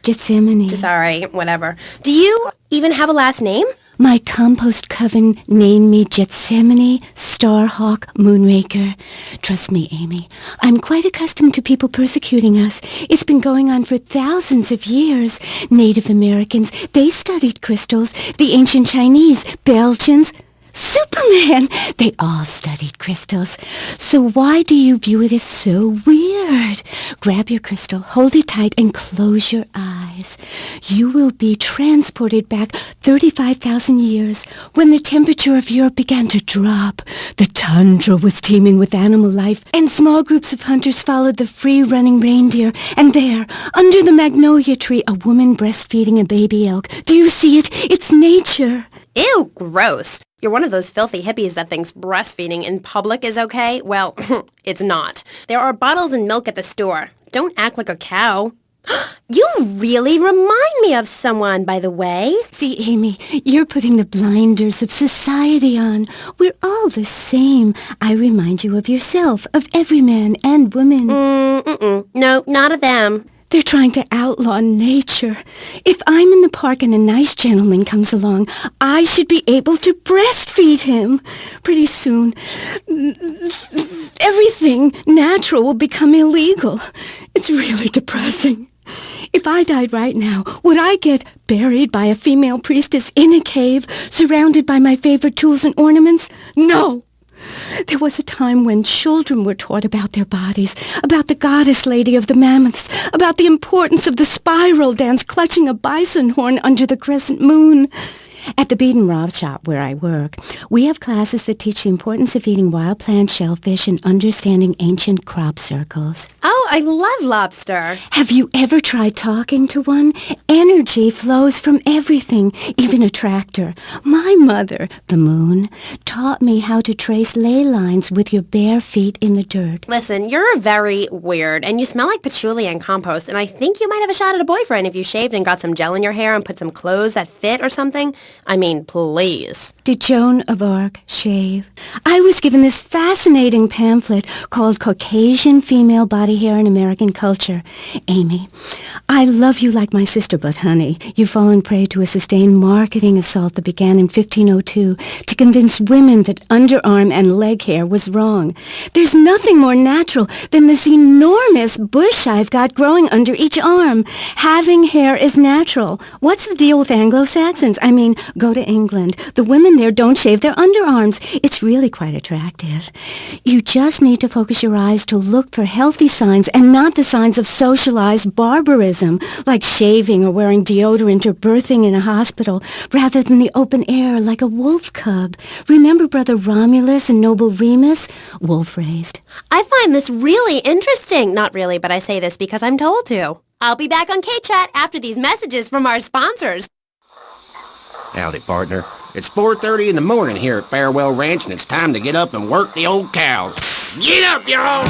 Sorry, whatever. Do you even have a last name? My compost coven named me Gethsemane Starhawk Moonraker. Trust me, Amy, I'm quite accustomed to people persecuting us. It's been going on for thousands of years. Native Americans, they studied crystals. The ancient Chinese, Belgians, Superman, they all studied crystals. So why do you view it as so weird? Grab your crystal, hold it tight, and close your eyes. You will be transported back 35,000 years when the temperature of Europe began to drop. The tundra was teeming with animal life, and small groups of hunters followed the free-running reindeer. And there, under the magnolia tree, a woman breastfeeding a baby elk. Do you see it? It's nature. Ew, gross. You're one of those filthy hippies that thinks breastfeeding in public is okay? Well, it's not. There are bottles and milk at the store. Don't act like a cow. You really remind me of someone, by the way. See, Amy, you're putting the blinders of society on. We're all the same. I remind you of yourself, of every man and woman. No, not of them. They're trying to outlaw nature. If I'm in the park and a nice gentleman comes along, I should be able to breastfeed him. Pretty soon, everything natural will become illegal. It's really depressing. If I died right now, would I get buried by a female priestess in a cave, surrounded by my favorite tools and ornaments? No! There was a time when children were taught about their bodies, about the goddess lady of the mammoths, about the importance of the spiral dance clutching a bison horn under the crescent moon. At the Bead and Rob shop where I work, we have classes that teach the importance of eating wild plant shellfish and understanding ancient crop circles. Oh, I love lobster. Have you ever tried talking to one? Energy flows from everything, even a tractor. My mother, the moon, taught me how to trace ley lines with your bare feet in the dirt. Listen, you're very weird, and you smell like patchouli and compost, and I think you might have a shot at a boyfriend if you shaved and got some gel in your hair and put some clothes that fit or something. I mean, please. Did Joan of Arc shave? I was given this fascinating pamphlet called Caucasian Female Body Hair in American Culture. Amy, I love you like my sister, but honey, you've fallen prey to a sustained marketing assault that began in 1502 to convince women that underarm and leg hair was wrong. There's nothing more natural than this enormous bush I've got growing under each arm. Having hair is natural. What's the deal with Anglo-Saxons? I mean, go to England. The women there don't shave their underarms. It's really quite attractive. You just need to focus your eyes to look for healthy signs and not the signs of socialized barbarism, like shaving or wearing deodorant or birthing in a hospital, rather than the open air like a wolf cub. Remember Brother Romulus and Noble Remus? Wolf-raised. I find this really interesting. Not really, but I say this because I'm told to. I'll be back on K-Chat after these messages from our sponsors. Howdy, partner. It's 4:30 in the morning here at Farewell Ranch, and it's time to get up and work the old cows. Get up, y'all!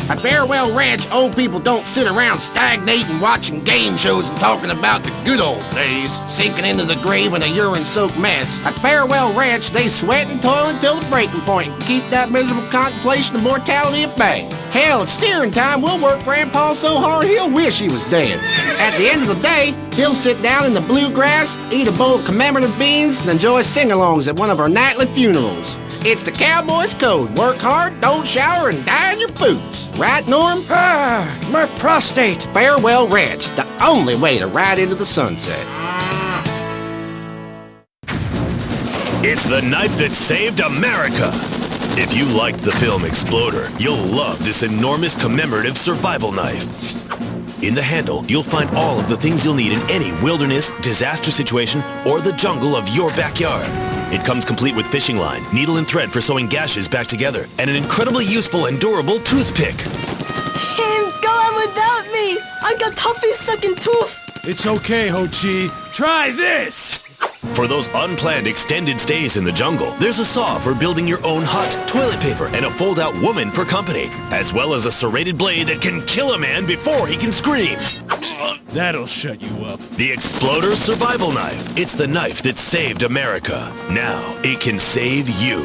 At Farewell Ranch, old people don't sit around stagnating, watching game shows and talking about the good old days, sinking into the grave in a urine-soaked mess. At Farewell Ranch, they sweat and toil until the breaking point and keep that miserable contemplation of mortality at bay. Hell, at steering time, we'll work Grandpa so hard he'll wish he was dead. At the end of the day, he'll sit down in the bluegrass, eat a bowl of commemorative beans, and enjoy sing-alongs at one of our nightly funerals. It's the cowboy's code. Work hard, don't shower, and die in your boots. Right, Norm? My prostate. Farewell Ranch, the only way to ride into the sunset. It's the knife that saved America. If you liked the film Exploder, you'll love this enormous commemorative survival knife. In the handle, you'll find all of the things you'll need in any wilderness, disaster situation, or the jungle of your backyard. It comes complete with fishing line, needle and thread for sewing gashes back together, and an incredibly useful and durable toothpick. Tim, go on without me. I got toffee-sucking tooth. It's okay, Ho-Chi. Try this! For those unplanned extended stays in the jungle, there's a saw for building your own hut, toilet paper, and a fold-out woman for company, as well as a serrated blade that can kill a man before he can scream. That'll shut you up. The Exploder Survival Knife. It's the knife that saved America. Now, it can save you.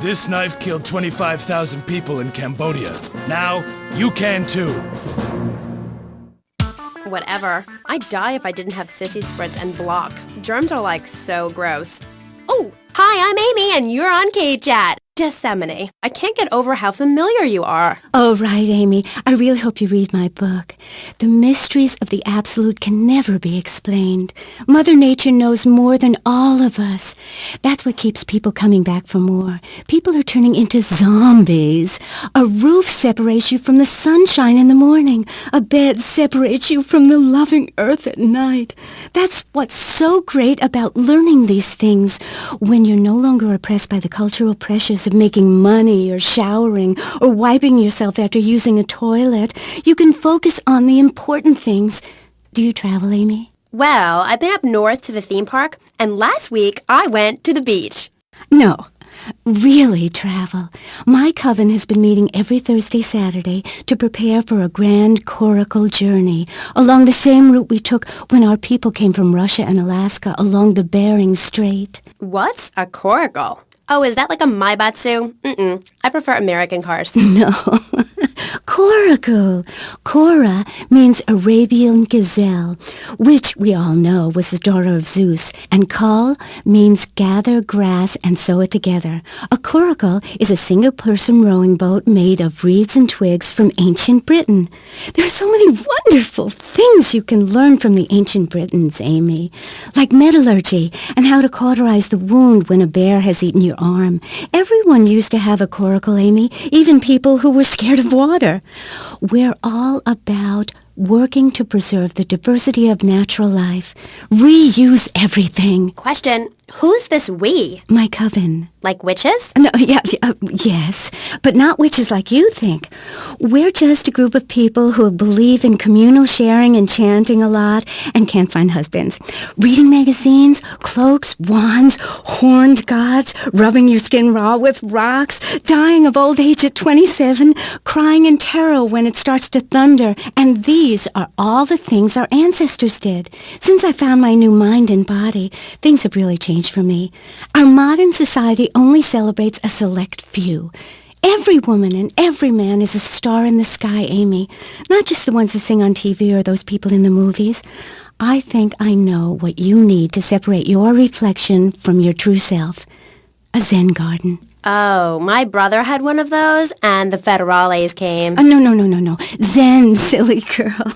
This knife killed 25,000 people in Cambodia. Now, you can too. Whatever. I'd die if I didn't have sissy spritz and blocks. Germs are like so gross. Oh, hi, I'm Amy and you're on K-Chat. Disseminate. I can't get over how familiar you are. Oh, right, Amy. I really hope you read my book. The mysteries of the absolute can never be explained. Mother Nature knows more than all of us. That's what keeps people coming back for more. People are turning into zombies. A roof separates you from the sunshine in the morning. A bed separates you from the loving earth at night. That's what's so great about learning these things. When you're no longer oppressed by the cultural pressures of making money or showering or wiping yourself after using a toilet, you can focus on the important things. Do you travel, Amy? Well, I've been up north to the theme park, and last week I went to the beach. No, really travel. My coven has been meeting every Thursday, Saturday to prepare for a grand coracle journey along the same route we took when our people came from Russia and Alaska along the Bering Strait. What's a coracle? Oh, is that like a maibatsu? I prefer American cars. No. Coracle. Cora means Arabian gazelle, which we all know was the daughter of Zeus, and kal means gather grass and sew it together. A coracle is a single-person rowing boat made of reeds and twigs from ancient Britain. There are so many wonderful things you can learn from the ancient Britons, Amy, like metallurgy and how to cauterize the wound when a bear has eaten your arm. Everyone used to have a coracle, Amy, even people who were scared of water. We're all about working to preserve the diversity of natural life. Reuse everything. Question, Who's this we? My coven. Like witches? No, yes, but not witches like you think. We're just a group of people who believe in communal sharing and chanting a lot and can't find husbands. Reading magazines, cloaks, wands, horned gods, rubbing your skin raw with rocks, dying of old age at 27, crying in terror when it starts to thunder. And these are all the things our ancestors did. Since I found my new mind and body, things have really changed for me. Our modern society only celebrates a select few. Every woman and every man is a star in the sky, Amy. Not just the ones that sing on TV or those people in the movies. I think I know what you need to separate your reflection from your true self. A Zen garden. Oh, my brother had one of those, and the federales came. No. Zen, silly girl.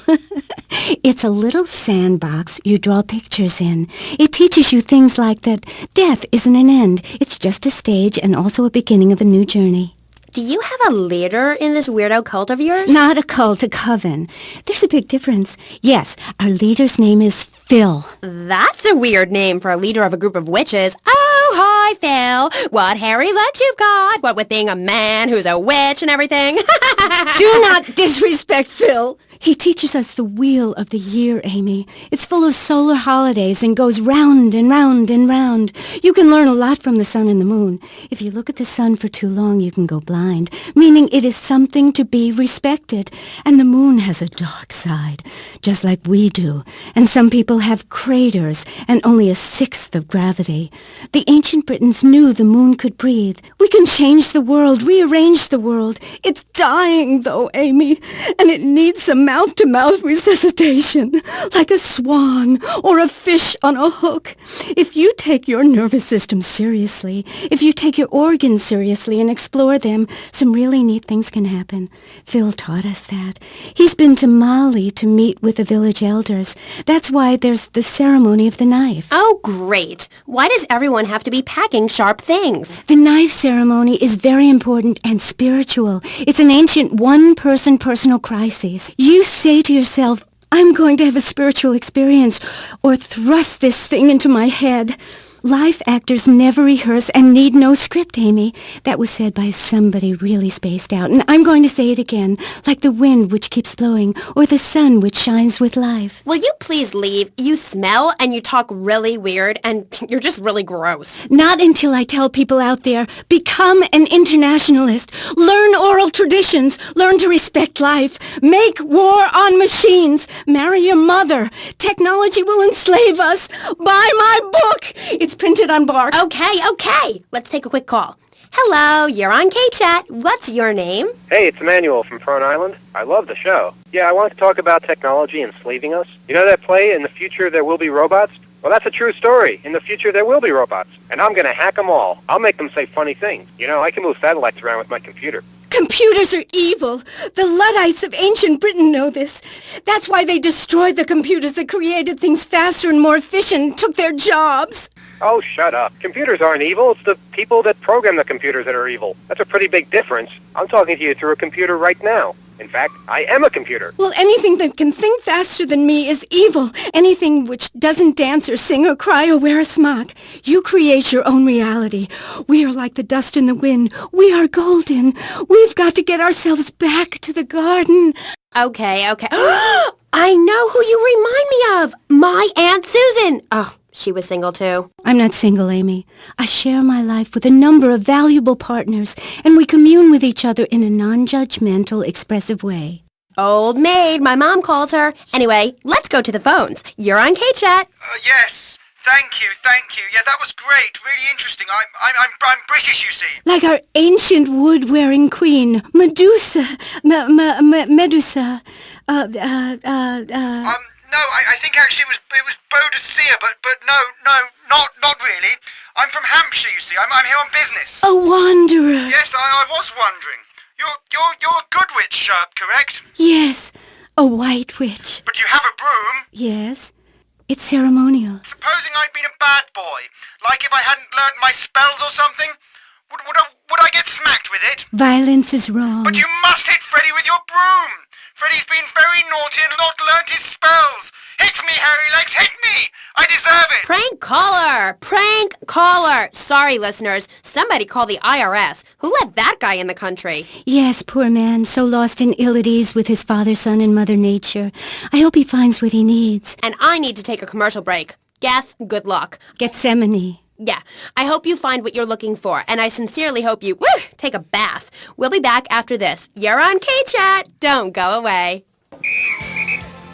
It's a little sandbox you draw pictures in. It teaches you things like that death isn't an end. It's just a stage and also a beginning of a new journey. Do you have a leader in this weirdo cult of yours? Not a cult, a coven. There's a big difference. Yes, our leader's name is Phil. That's a weird name for a leader of a group of witches. Oh, hi, Phil. What hairy legs you've got. What with being a man who's a witch and everything. Do not disrespect Phil. He teaches us the wheel of the year, Amy. It's full of solar holidays and goes round and round and round. You can learn a lot from the sun and the moon. If you look at the sun for too long, you can go blind, meaning it is something to be respected. And the moon has a dark side, just like we do. And some people have craters and only a sixth of gravity. The ancient Britons knew the moon could breathe. We can change the world, rearrange the world. It's dying, though, Amy, and it needs some mouth-to-mouth resuscitation, like a swan or a fish on a hook. If you take your nervous system seriously, if you take your organs seriously and explore them, some really neat things can happen. Phil taught us that. He's been to Mali to meet with the village elders. That's why there's the ceremony of the knife. Oh, great. Why does everyone have to be packing sharp things? The knife ceremony is very important and spiritual. It's an ancient one-person personal crisis. You say to yourself, I'm going to have a spiritual experience, or thrust this thing into my head. Life actors never rehearse and need no script, Amy. That was said by somebody really spaced out, and I'm going to say it again, like the wind which keeps blowing, or the sun which shines with life. Will you please leave? You smell and you talk really weird, and you're just really gross. Not until I tell people out there, become an internationalist. Learn oral traditions. Learn to respect life. Make war on machines. Marry your mother. Technology will enslave us. Buy my book. It's printed on bark. Okay. Let's take a quick call. Hello, you're on K-Chat. What's your name? Hey, it's Emmanuel from Front Island. I love the show. Yeah, I wanted to talk about technology enslaving us. You know that play, In the Future There Will Be Robots? Well, that's a true story. In the future, there will be robots. And I'm going to hack them all. I'll make them say funny things. You know, I can move satellites around with my computer. Computers are evil. The Luddites of ancient Britain know this. That's why they destroyed the computers that created things faster and more efficient and took their jobs. Oh, shut up. Computers aren't evil. It's the people that program the computers that are evil. That's a pretty big difference. I'm talking to you through a computer right now. In fact, I am a computer. Well, anything that can think faster than me is evil. Anything which doesn't dance or sing or cry or wear a smock. You create your own reality. We are like the dust in the wind. We are golden. We've got to get ourselves back to the garden. Okay. I know who you remind me of. My Aunt Susan. Oh, she was single too. I'm not single, Amy. I share my life with a number of valuable partners, and we commune with each other in a non-judgmental, expressive way. Old maid, my mom calls her. Anyway, let's go to the phones. You're on K-Chat. Yes. Thank you. Yeah, that was great. Really interesting. I'm British, you see. Like our ancient wood-wearing queen, Medusa. Medusa. No, I think actually it was Boadicea, but no, not really. I'm from Hampshire, you see. I'm here on business. A wanderer. Yes, I was wondering. You're a good witch, correct? Yes, a white witch. But you have a broom? Yes, it's ceremonial. Supposing I'd been a bad boy, like if I hadn't learnt my spells or something, would I get smacked with it? Violence is wrong. But you must hit Freddy with your broom. Freddie's been very naughty and not learnt his spells. Hit me, Hairy Legs, hit me! I deserve it! Prank caller! Prank caller! Sorry, listeners. Somebody call the IRS. Who let that guy in the country? Yes, poor man, so lost and ill at ease with his father, son, and Mother Nature. I hope he finds what he needs. And I need to take a commercial break. Gath, good luck. Gethsemane. Yeah, I hope you find what you're looking for, and I sincerely hope you, take a bath. We'll be back after this. You're on K-Chat. Don't go away.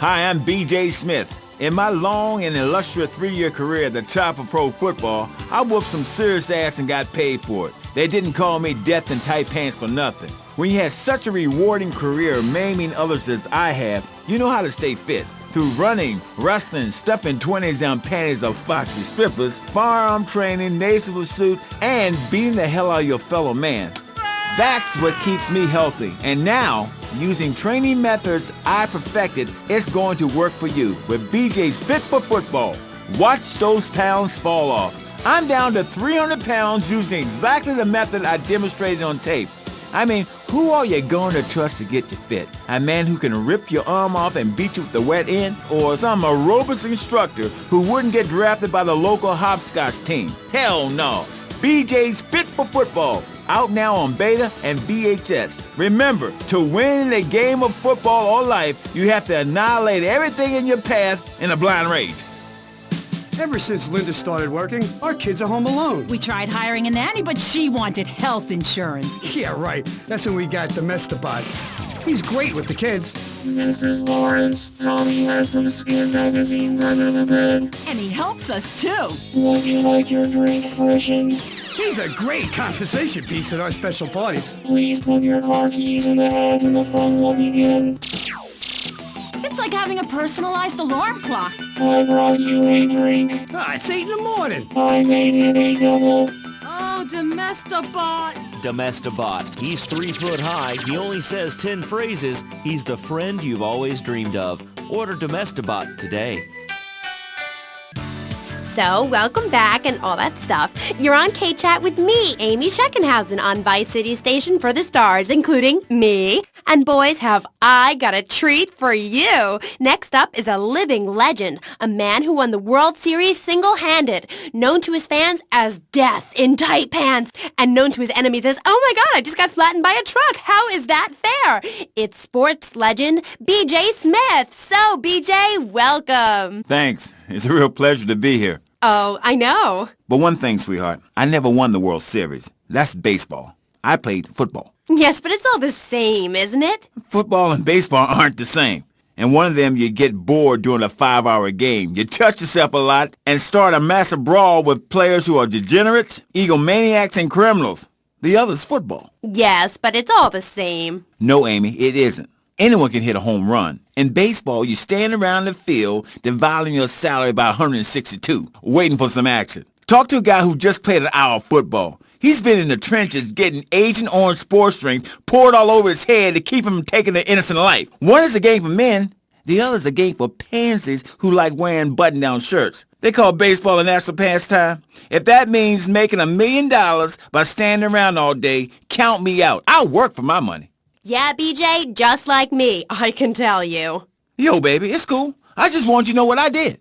Hi, I'm BJ Smith. In my long and illustrious 3-year career at the top of pro football, I whooped some serious ass and got paid for it. They didn't call me Death in Tight Pants for nothing. When you have such a rewarding career maiming others as I have, you know how to stay fit. Through running, wrestling, stuffing 20s down panties of foxy strippers, firearm training, nasal suit, and beating the hell out of your fellow man. That's what keeps me healthy. And now, using training methods I perfected, it's going to work for you with BJ's Fit for Football. Watch those pounds fall off. I'm down to 300 pounds using exactly the method I demonstrated on tape. I mean, who are you going to trust to get you fit? A man who can rip your arm off and beat you with the wet end? Or some aerobics instructor who wouldn't get drafted by the local hopscotch team? Hell no. BJ's Fit for Football. Out now on beta and VHS. Remember, to win a game of football or life, you have to annihilate everything in your path in a blind rage. Ever since Linda started working, our kids are home alone. We tried hiring a nanny, but she wanted health insurance. Yeah, right. That's when we got Domestobot. He's great with the kids. Mrs. Lawrence, Tommy has some skin magazines under the bed. And he helps us, too. Would you like your drink freshened? He's a great conversation piece at our special parties. Please put your car keys in the hat and the fun will begin. It's like having a personalized alarm clock. I brought you a drink. It's 8 in the morning. I made it a double. Oh, Domestobot. Domestobot. He's 3 foot high. He only says 10 phrases. He's the friend you've always dreamed of. Order Domestobot today. So, welcome back and all that stuff. You're on K-Chat with me, Amy Sheckenhausen, on Vice City Station for the stars, including me. And boys, have I got a treat for you. Next up is a living legend, a man who won the World Series single-handed, known to his fans as Death in Tight Pants, and known to his enemies as, oh my God, I just got flattened by a truck. How is that fair? It's sports legend BJ Smith. So, BJ, welcome. Thanks. It's a real pleasure to be here. Oh, I know. But one thing, sweetheart, I never won the World Series. That's baseball. I played football. Yes, but it's all the same, isn't it? Football and baseball aren't the same. In one of them, you get bored during a 5-hour game. You touch yourself a lot and start a massive brawl with players who are degenerates, egomaniacs, and criminals. The other's football. Yes, but it's all the same. No, Amy, it isn't. Anyone can hit a home run. In baseball, you stand around the field, dividing your salary by 162, waiting for some action. Talk to a guy who just played an hour of football. He's been in the trenches getting Agent Orange sports drinks poured all over his head to keep him from taking an innocent life. One is a game for men. The other is a game for pansies who like wearing button-down shirts. They call baseball a national pastime. If that means making $1 million by standing around all day, count me out. I'll work for my money. Yeah, BJ, just like me, I can tell you. Yo, baby, it's cool. I just want you to know what I did.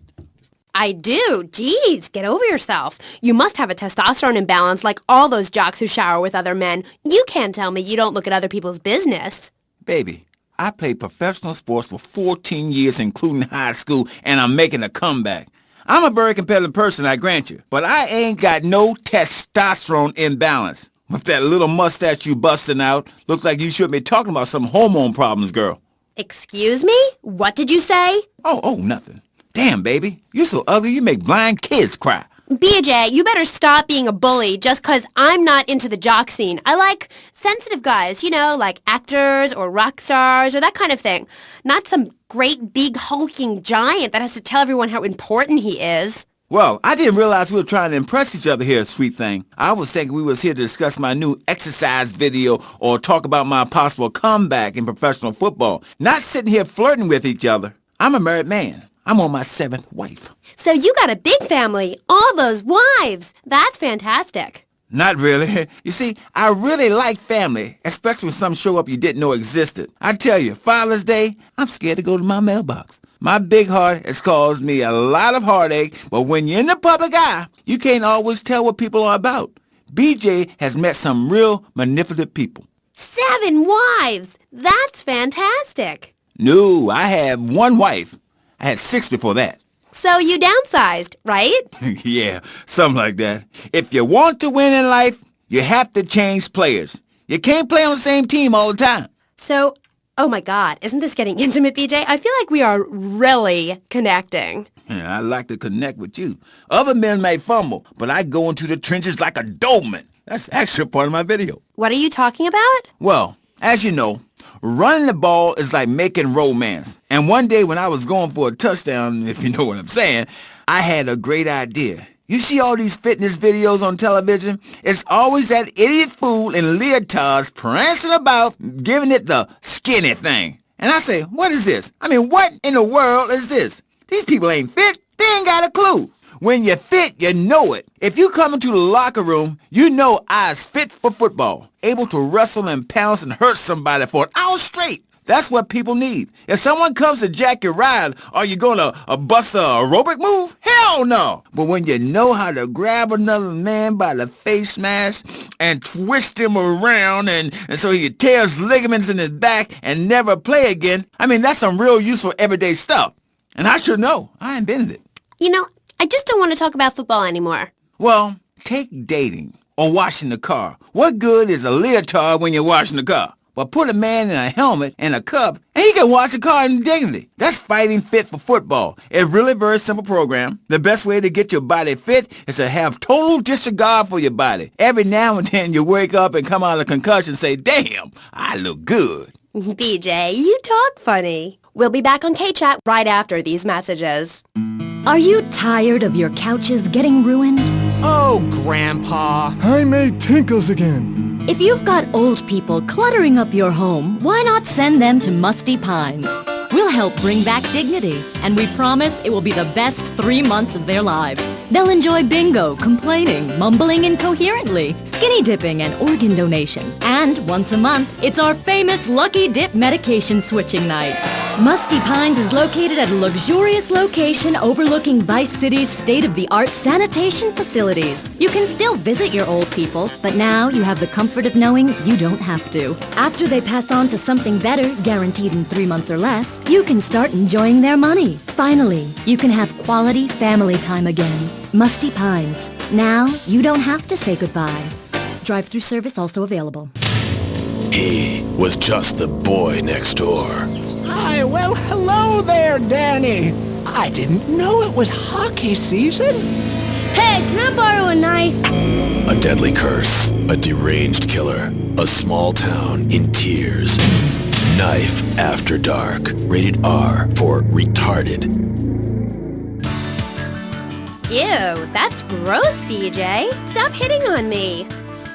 I do. Jeez, get over yourself. You must have a testosterone imbalance like all those jocks who shower with other men. You can't tell me you don't look at other people's business. Baby, I played professional sports for 14 years, including high school, and I'm making a comeback. I'm a very competitive person, I grant you, but I ain't got no testosterone imbalance. With that little mustache you busting out, looks like you should be talking about some hormone problems, girl. Excuse me? What did you say? Oh, nothing. Damn, baby, you're so ugly you make blind kids cry. BJ, you better stop being a bully just 'cause I'm not into the jock scene. I like sensitive guys, you know, like actors or rock stars or that kind of thing. Not some great big hulking giant that has to tell everyone how important he is. Well, I didn't realize we were trying to impress each other here, sweet thing. I was thinking we was here to discuss my new exercise video or talk about my possible comeback in professional football. Not sitting here flirting with each other. I'm a married man. I'm on my 7th wife. So you got a big family. All those wives. That's fantastic. Not really. You see, I really like family, especially when some show up you didn't know existed. I tell you, Father's Day, I'm scared to go to my mailbox. My big heart has caused me a lot of heartache, but when you're in the public eye, you can't always tell what people are about. BJ has met some real manipulative people. 7 wives! That's fantastic. No, I have 1 wife. I had 6 before that. So you downsized, right? Yeah, something like that. If you want to win in life, you have to change players. You can't play on the same team all the time. So, oh my God, isn't this getting intimate, BJ? I feel like we are really connecting. Yeah, I like to connect with you. Other men may fumble, but I go into the trenches like a Doberman. That's actually part of my video. What are you talking about? Well, as you know, running the ball is like making romance. And one day when I was going for a touchdown, if you know what I'm saying, I had a great idea. You see all these fitness videos on television? It's always that idiot fool in leotards prancing about, giving it the skinny thing. And I say, what is this? I mean, what in the world is this? These people ain't fit. They ain't got a clue. When you're fit, you know it. If you come into the locker room, you know I's fit for football, able to wrestle and pounce and hurt somebody for an hour straight. That's what people need. If someone comes to jack your ride, are you going to bust a aerobic move? Hell no. But when you know how to grab another man by the face mask and twist him around and so he tears ligaments in his back and never play again, I mean, that's some real useful everyday stuff. And I should know. I invented it. You know, I just don't want to talk about football anymore. Well, take dating or washing the car. What good is a leotard when you're washing the car? But put a man in a helmet and a cup, and he can wash the car in dignity. That's fighting fit for football. It's really very simple program. The best way to get your body fit is to have total disregard for your body. Every now and then you wake up and come out of concussion and say, damn, I look good. BJ, you talk funny. We'll be back on K-Chat right after these messages. Are you tired of your couches getting ruined? Oh, Grandpa. I made tinkles again. If you've got old people cluttering up your home, why not send them to Musty Pines? We'll help bring back dignity, and we promise it will be the best 3 months of their lives. They'll enjoy bingo, complaining, mumbling incoherently, skinny dipping, and organ donation. And once a month, it's our famous Lucky Dip medication switching night. Musty Pines is located at a luxurious location overlooking Vice City's state-of-the-art sanitation facilities. You can still visit your old people, but now you have the comfort of knowing you don't have to. After they pass on to something better, guaranteed in 3 months or less, you can start enjoying their money. Finally, you can have quality family time again. Musty Pines. Now, you don't have to say goodbye. Drive-through service also available. He was just the boy next door. Hi, well, hello there, Danny. I didn't know it was hockey season. Hey, can I borrow a knife? A deadly curse, a deranged killer, a small town in tears. Knife After Dark, rated R for retarded. Ew, that's gross, BJ. Stop hitting on me.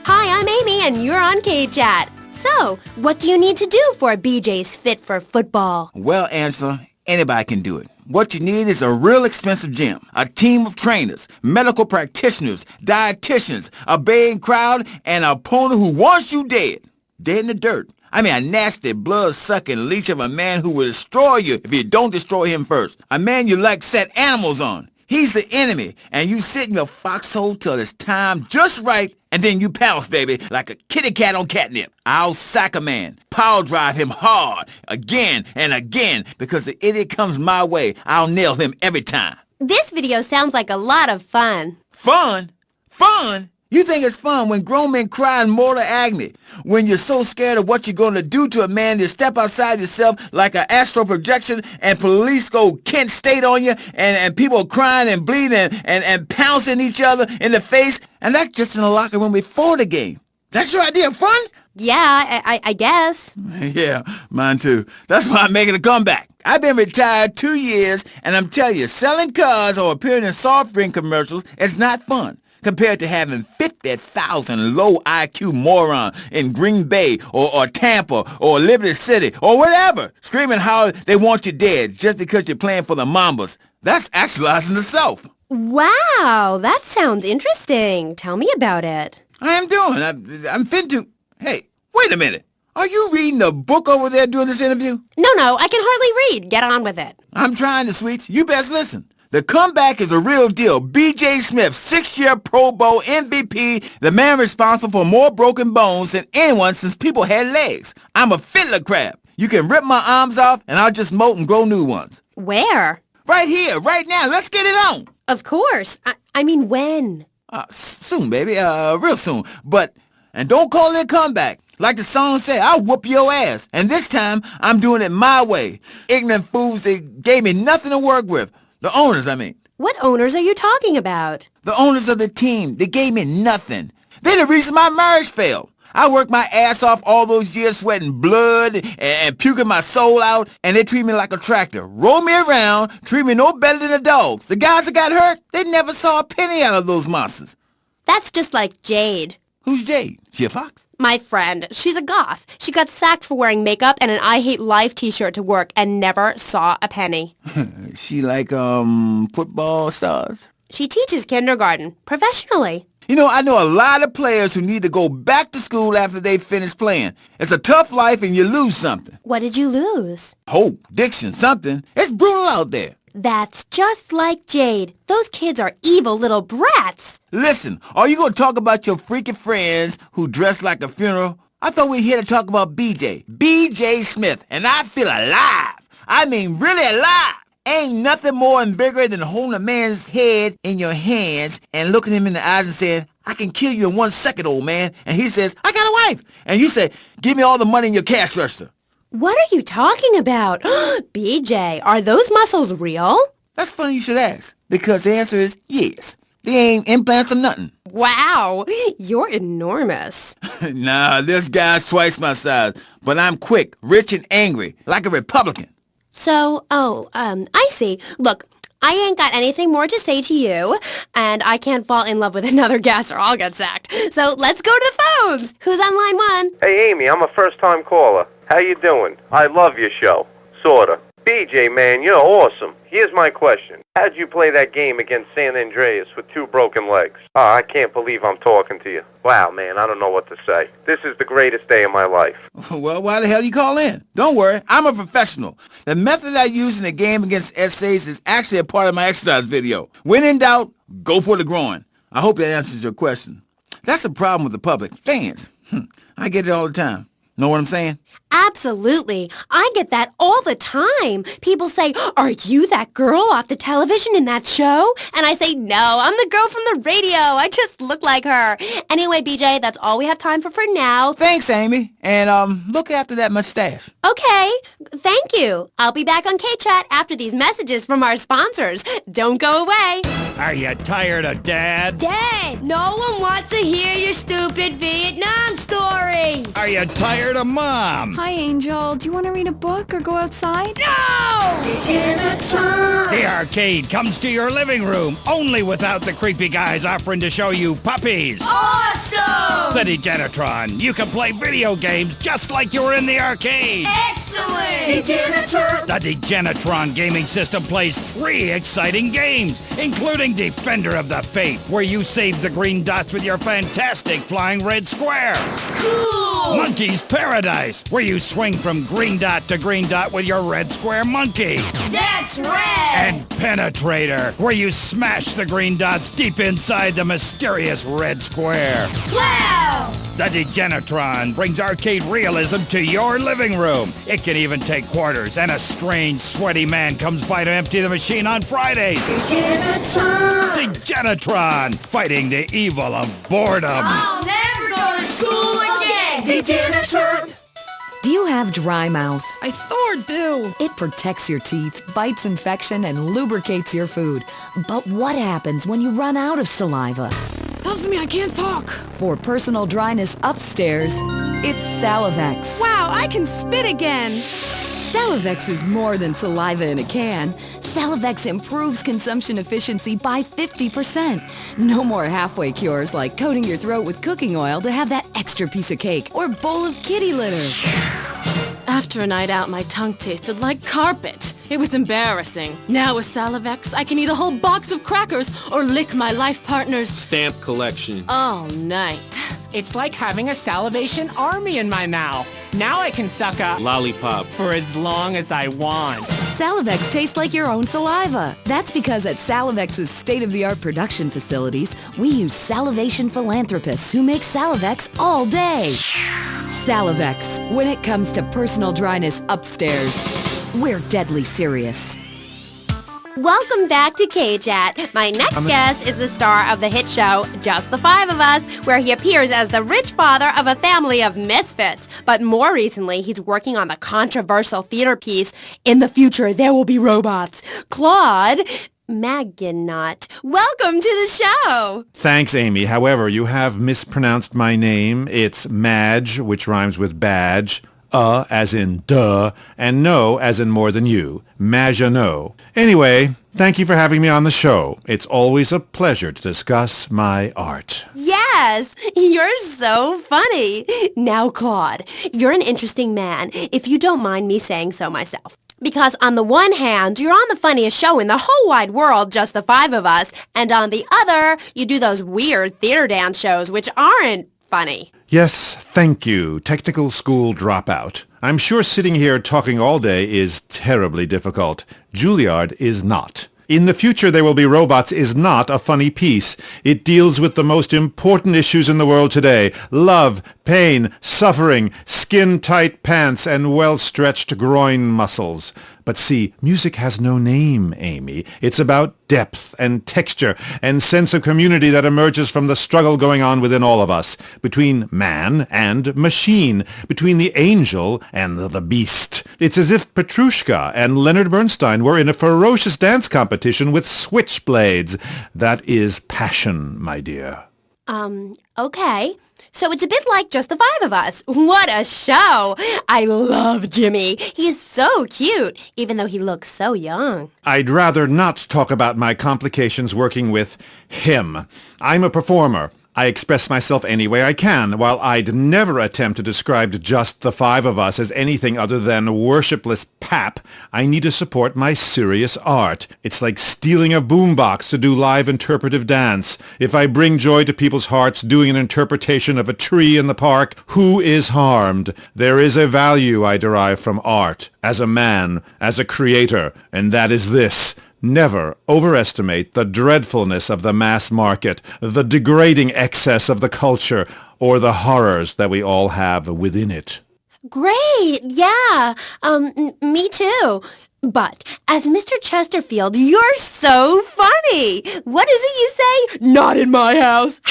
Hi, I'm Amy, and you're on K-Chat. So, what do you need to do for BJ's fit for football? Well, Angela, anybody can do it. What you need is a real expensive gym, a team of trainers, medical practitioners, dietitians, a baying crowd, and an opponent who wants you dead. Dead in the dirt. I mean, a nasty, blood-sucking leech of a man who will destroy you if you don't destroy him first. A man you like set animals on. He's the enemy, and you sit in your foxhole till it's time just right, and then you pounce, baby, like a kitty cat on catnip. I'll sack a man, power drive him hard, again and again, because the idiot comes my way. I'll nail him every time. This video sounds like a lot of fun. Fun? Fun? You think it's fun when grown men cry in mortal agony, when you're so scared of what you're going to do to a man you step outside yourself like an astral projection and police go Kent State on you and people crying and bleeding and pouncing each other in the face, and that's just in the locker room before the game. That's your idea of fun? Yeah, I guess. Yeah, mine too. That's why I'm making a comeback. I've been retired 2 years, and I'm telling you, selling cars or appearing in soft drink commercials is not fun compared to having 50,000 low IQ morons in Green Bay or Tampa or Liberty City or whatever screaming how they want you dead just because you're playing for the Mambas. That's actualizing the self. Wow, that sounds interesting. Tell me about it. I am doing. I'm fin to... Hey, wait a minute. Are you reading a book over there during this interview? No, I can hardly read. Get on with it. I'm trying to, sweets. You best listen. The comeback is a real deal. B.J. Smith, 6-year Pro Bowl MVP, the man responsible for more broken bones than anyone since people had legs. I'm a fiddler crab. You can rip my arms off, and I'll just molt and grow new ones. Where? Right here, right now. Let's get it on. Of course. I mean, when? Soon, baby. Real soon. And don't call it a comeback. Like the song said, I'll whoop your ass. And this time, I'm doing it my way. Ignorant fools, they gave me nothing to work with. The owners, I mean. What owners are you talking about? The owners of the team. They gave me nothing. They're the reason my marriage failed. I worked my ass off all those years sweating blood and puking my soul out, and they treat me like a tractor. Roll me around, treat me no better than the dogs. The guys that got hurt, they never saw a penny out of those monsters. That's just like Jade. Who's Jade? She a fox? My friend. She's a goth. She got sacked for wearing makeup and an I Hate Life t-shirt to work and never saw a penny. She like, football stars? She teaches kindergarten, professionally. You know, I know a lot of players who need to go back to school after they finish playing. It's a tough life and you lose something. What did you lose? Hope, diction, something. It's brutal out there. That's just like Jade. Those kids are evil little brats. Listen, are you going to talk about your freaky friends who dress like a funeral? I thought we were here to talk about B.J. B.J. Smith, and I feel alive. I mean really alive. Ain't nothing more and bigger than holding a man's head in your hands and looking him in the eyes and saying, I can kill you in 1 second, old man. And he says, I got a wife. And you say, give me all the money in your cash register. What are you talking about? BJ, are those muscles real? That's funny you should ask, because the answer is yes. They ain't implants or nothing. Wow, you're enormous. Nah, this guy's twice my size, but I'm quick, rich, and angry, like a Republican. So, I see. Look, I ain't got anything more to say to you, and I can't fall in love with another guest or I'll get sacked. So let's go to the phones. Who's on line 1? Hey, Amy, I'm a first-time caller. How you doing? I love your show. Sorta. BJ, man, you're awesome. Here's my question. How'd you play that game against San Andreas with 2 broken legs? Oh, I can't believe I'm talking to you. Wow, man, I don't know what to say. This is the greatest day of my life. Well, why the hell you call in? Don't worry, I'm a professional. The method I use in the game against essays is actually a part of my exercise video. When in doubt, go for the groin. I hope that answers your question. That's the problem with the public. Fans. I get it all the time. Know what I'm saying? Absolutely. I get that all the time. People say, are you that girl off the television in that show? And I say, no, I'm the girl from the radio. I just look like her. Anyway, BJ, that's all we have time for now. Thanks, Amy. And, look after that mustache. Okay. Thank you. I'll be back on K-Chat after these messages from our sponsors. Don't go away. Are you tired of Dad? Dad, no one wants to hear your stupid Vietnam stories. Are you tired of Mom? Hi, Angel. Do you want to read a book or go outside? No! The arcade comes to your living room, only without the creepy guys offering to show you puppies. Awesome! The Degenitron. You can play video games just like you were in the arcade. Excellent! The Degenitron gaming system plays 3 exciting games, including Defender of the Faith, where you save the green dots with your fantastic flying red square. Cool! Monkey's Paradise, where you swing from green dot to green dot with your red square monkey. That's red! And Penetrator, where you smash the green dots deep inside the mysterious red square. Wow! The Degenitron brings arcade realism to your living room. It can even take quarters, and a strange, sweaty man comes by to empty the machine on Fridays. Degenitron, fighting the evil of boredom. I'll never go to school again! Do you have dry mouth? I sure do. It protects your teeth, fights infection, and lubricates your food. But what happens when you run out of saliva? Help me, I can't talk. For personal dryness upstairs, it's Salivex. Wow, I can spit again. Salivex is more than saliva in a can. Salivex improves consumption efficiency by 50%. No more halfway cures like coating your throat with cooking oil to have that extra piece of cake or bowl of kitty litter. After a night out, my tongue tasted like carpet. It was embarrassing. Now with Salivex, I can eat a whole box of crackers or lick my life partner's stamp collection all night. It's like having a salivation army in my mouth. Now I can suck a lollipop for as long as I want. Salivex tastes like your own saliva. That's because at Salivex's state-of-the-art production facilities, we use salivation philanthropists who make Salivex all day. Salivex, when it comes to personal dryness upstairs, we're deadly serious. Welcome back to K-Chat. My next guest is the star of the hit show, Just the Five of Us, where he appears as the rich father of a family of misfits. But more recently, he's working on the controversial theater piece, In the Future, There Will Be Robots. Claude Maginot, welcome to the show. Thanks, Amy. However, you have mispronounced my name. It's Madge, which rhymes with badge. As in duh, and no as in more than you. Maginot. Anyway, thank you for having me on the show. It's always a pleasure to discuss my art. Yes, you're so funny. Now, Claude, you're an interesting man, if you don't mind me saying so myself. Because on the one hand, you're on the funniest show in the whole wide world, Just the Five of Us, and on the other, you do those weird theater dance shows which aren't funny. Yes, thank you, technical school dropout. I'm sure sitting here talking all day is terribly difficult. Juilliard is not. In the Future There Will Be Robots is not a funny piece. It deals with the most important issues in the world today. Love, pain, suffering, skin-tight pants, and well-stretched groin muscles. But see, music has no name, Amy. It's about depth and texture and sense of community that emerges from the struggle going on within all of us, between man and machine, between the angel and the beast. It's as if Petrushka and Leonard Bernstein were in a ferocious dance competition with switchblades. That is passion, my dear. Okay. So it's a bit like Just the Five of Us. What a show! I love Jimmy. He's so cute, even though he looks so young. I'd rather not talk about my complications working with him. I'm a performer. I express myself any way I can, while I'd never attempt to describe Just the Five of Us as anything other than worshipless pap. I need to support my serious art. It's like stealing a boombox to do live interpretive dance. If I bring joy to people's hearts doing an interpretation of a tree in the park, who is harmed? There is a value I derive from art, as a man, as a creator, and that is this. Never overestimate the dreadfulness of the mass market, the degrading excess of the culture, or the horrors that we all have within it. Great, yeah, me too. But, as Mr. Chesterfield, you're so funny. What is it you say? Not in my house.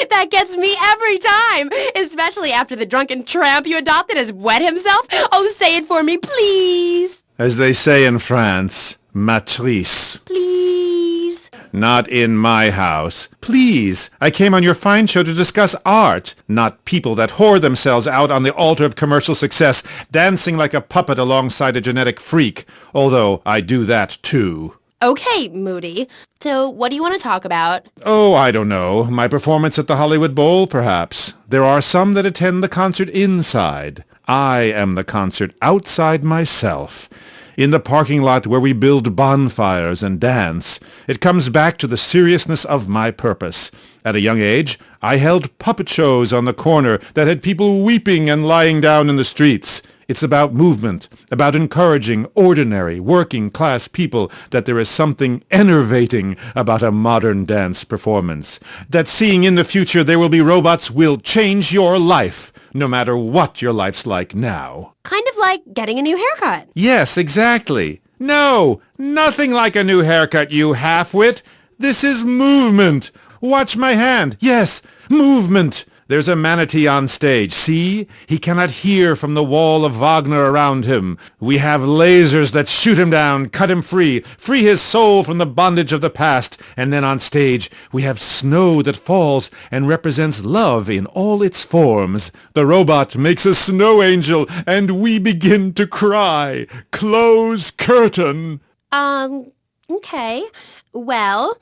That gets me every time, especially after the drunken tramp you adopted has wet himself. Oh, say it for me, please. As they say in France, matrice. Please. Not in my house. Please. I came on your fine show to discuss art, not people that whore themselves out on the altar of commercial success, dancing like a puppet alongside a genetic freak, although I do that too. Okay, Moody. So, what do you want to talk about? Oh, I don't know. My performance at the Hollywood Bowl, perhaps. There are some that attend the concert inside. I am the concert outside myself. In the parking lot where we build bonfires and dance. It comes back to the seriousness of my purpose. At a young age, I held puppet shows on the corner that had people weeping and lying down in the streets. It's about movement, about encouraging ordinary, working-class people that there is something enervating about a modern dance performance. That seeing in the future there will be robots will change your life, no matter what your life's like now. Kind of like getting a new haircut. Yes, exactly. No, nothing like a new haircut, you half-wit. This is movement. Watch my hand. Yes, movement. There's a manatee on stage. See? He cannot hear from the wall of Wagner around him. We have lasers that shoot him down, cut him free his soul from the bondage of the past. And then on stage, we have snow that falls and represents love in all its forms. The robot makes a snow angel, and we begin to cry. Close curtain. Okay. Well,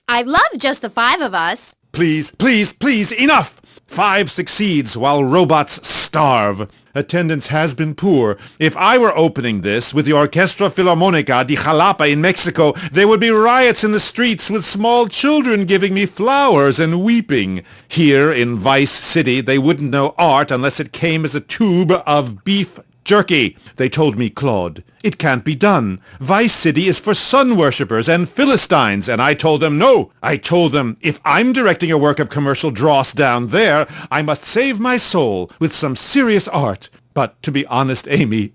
I love Just the Five of Us. Please, please, please, enough! 5 succeeds while robots starve. Attendance has been poor. If I were opening this with the Orquestra Filarmonica de Jalapa in Mexico, there would be riots in the streets with small children giving me flowers and weeping. Here in Vice City, they wouldn't know art unless it came as a tube of beef jerky. They told me, Claude, it can't be done. Vice City is for sun worshippers and Philistines, and I told them no. I told them, if I'm directing a work of commercial dross down there, I must save my soul with some serious art. But to be honest, Amy,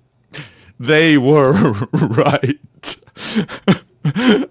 they were right.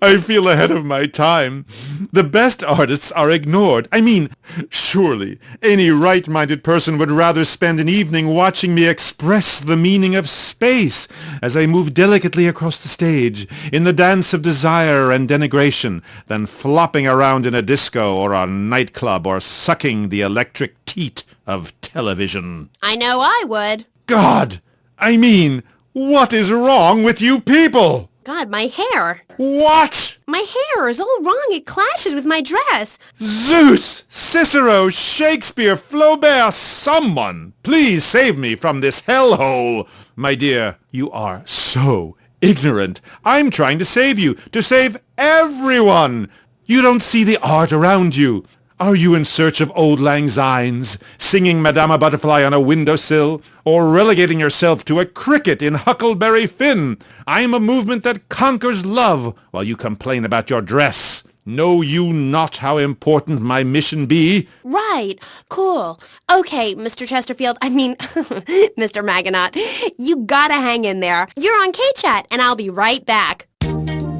I feel ahead of my time. The best artists are ignored. I mean, surely any right-minded person would rather spend an evening watching me express the meaning of space as I move delicately across the stage in the dance of desire and denigration than flopping around in a disco or a nightclub or sucking the electric teat of television. I know I would. God! I mean, what is wrong with you people? God, my hair. What? My hair is all wrong. It clashes with my dress. Zeus! Cicero! Shakespeare! Flaubert! Someone! Please save me from this hellhole! My dear, you are so ignorant. I'm trying to save you. To save everyone! You don't see the art around you. Are you in search of old lang synes, singing Madama Butterfly on a windowsill, or relegating yourself to a cricket in Huckleberry Finn? I am a movement that conquers love, while you complain about your dress. Know you not how important my mission be? Right. Cool. Okay, Mr. Chesterfield. I mean, Mr. Magonaut. You gotta hang in there. You're on K-Chat, and I'll be right back.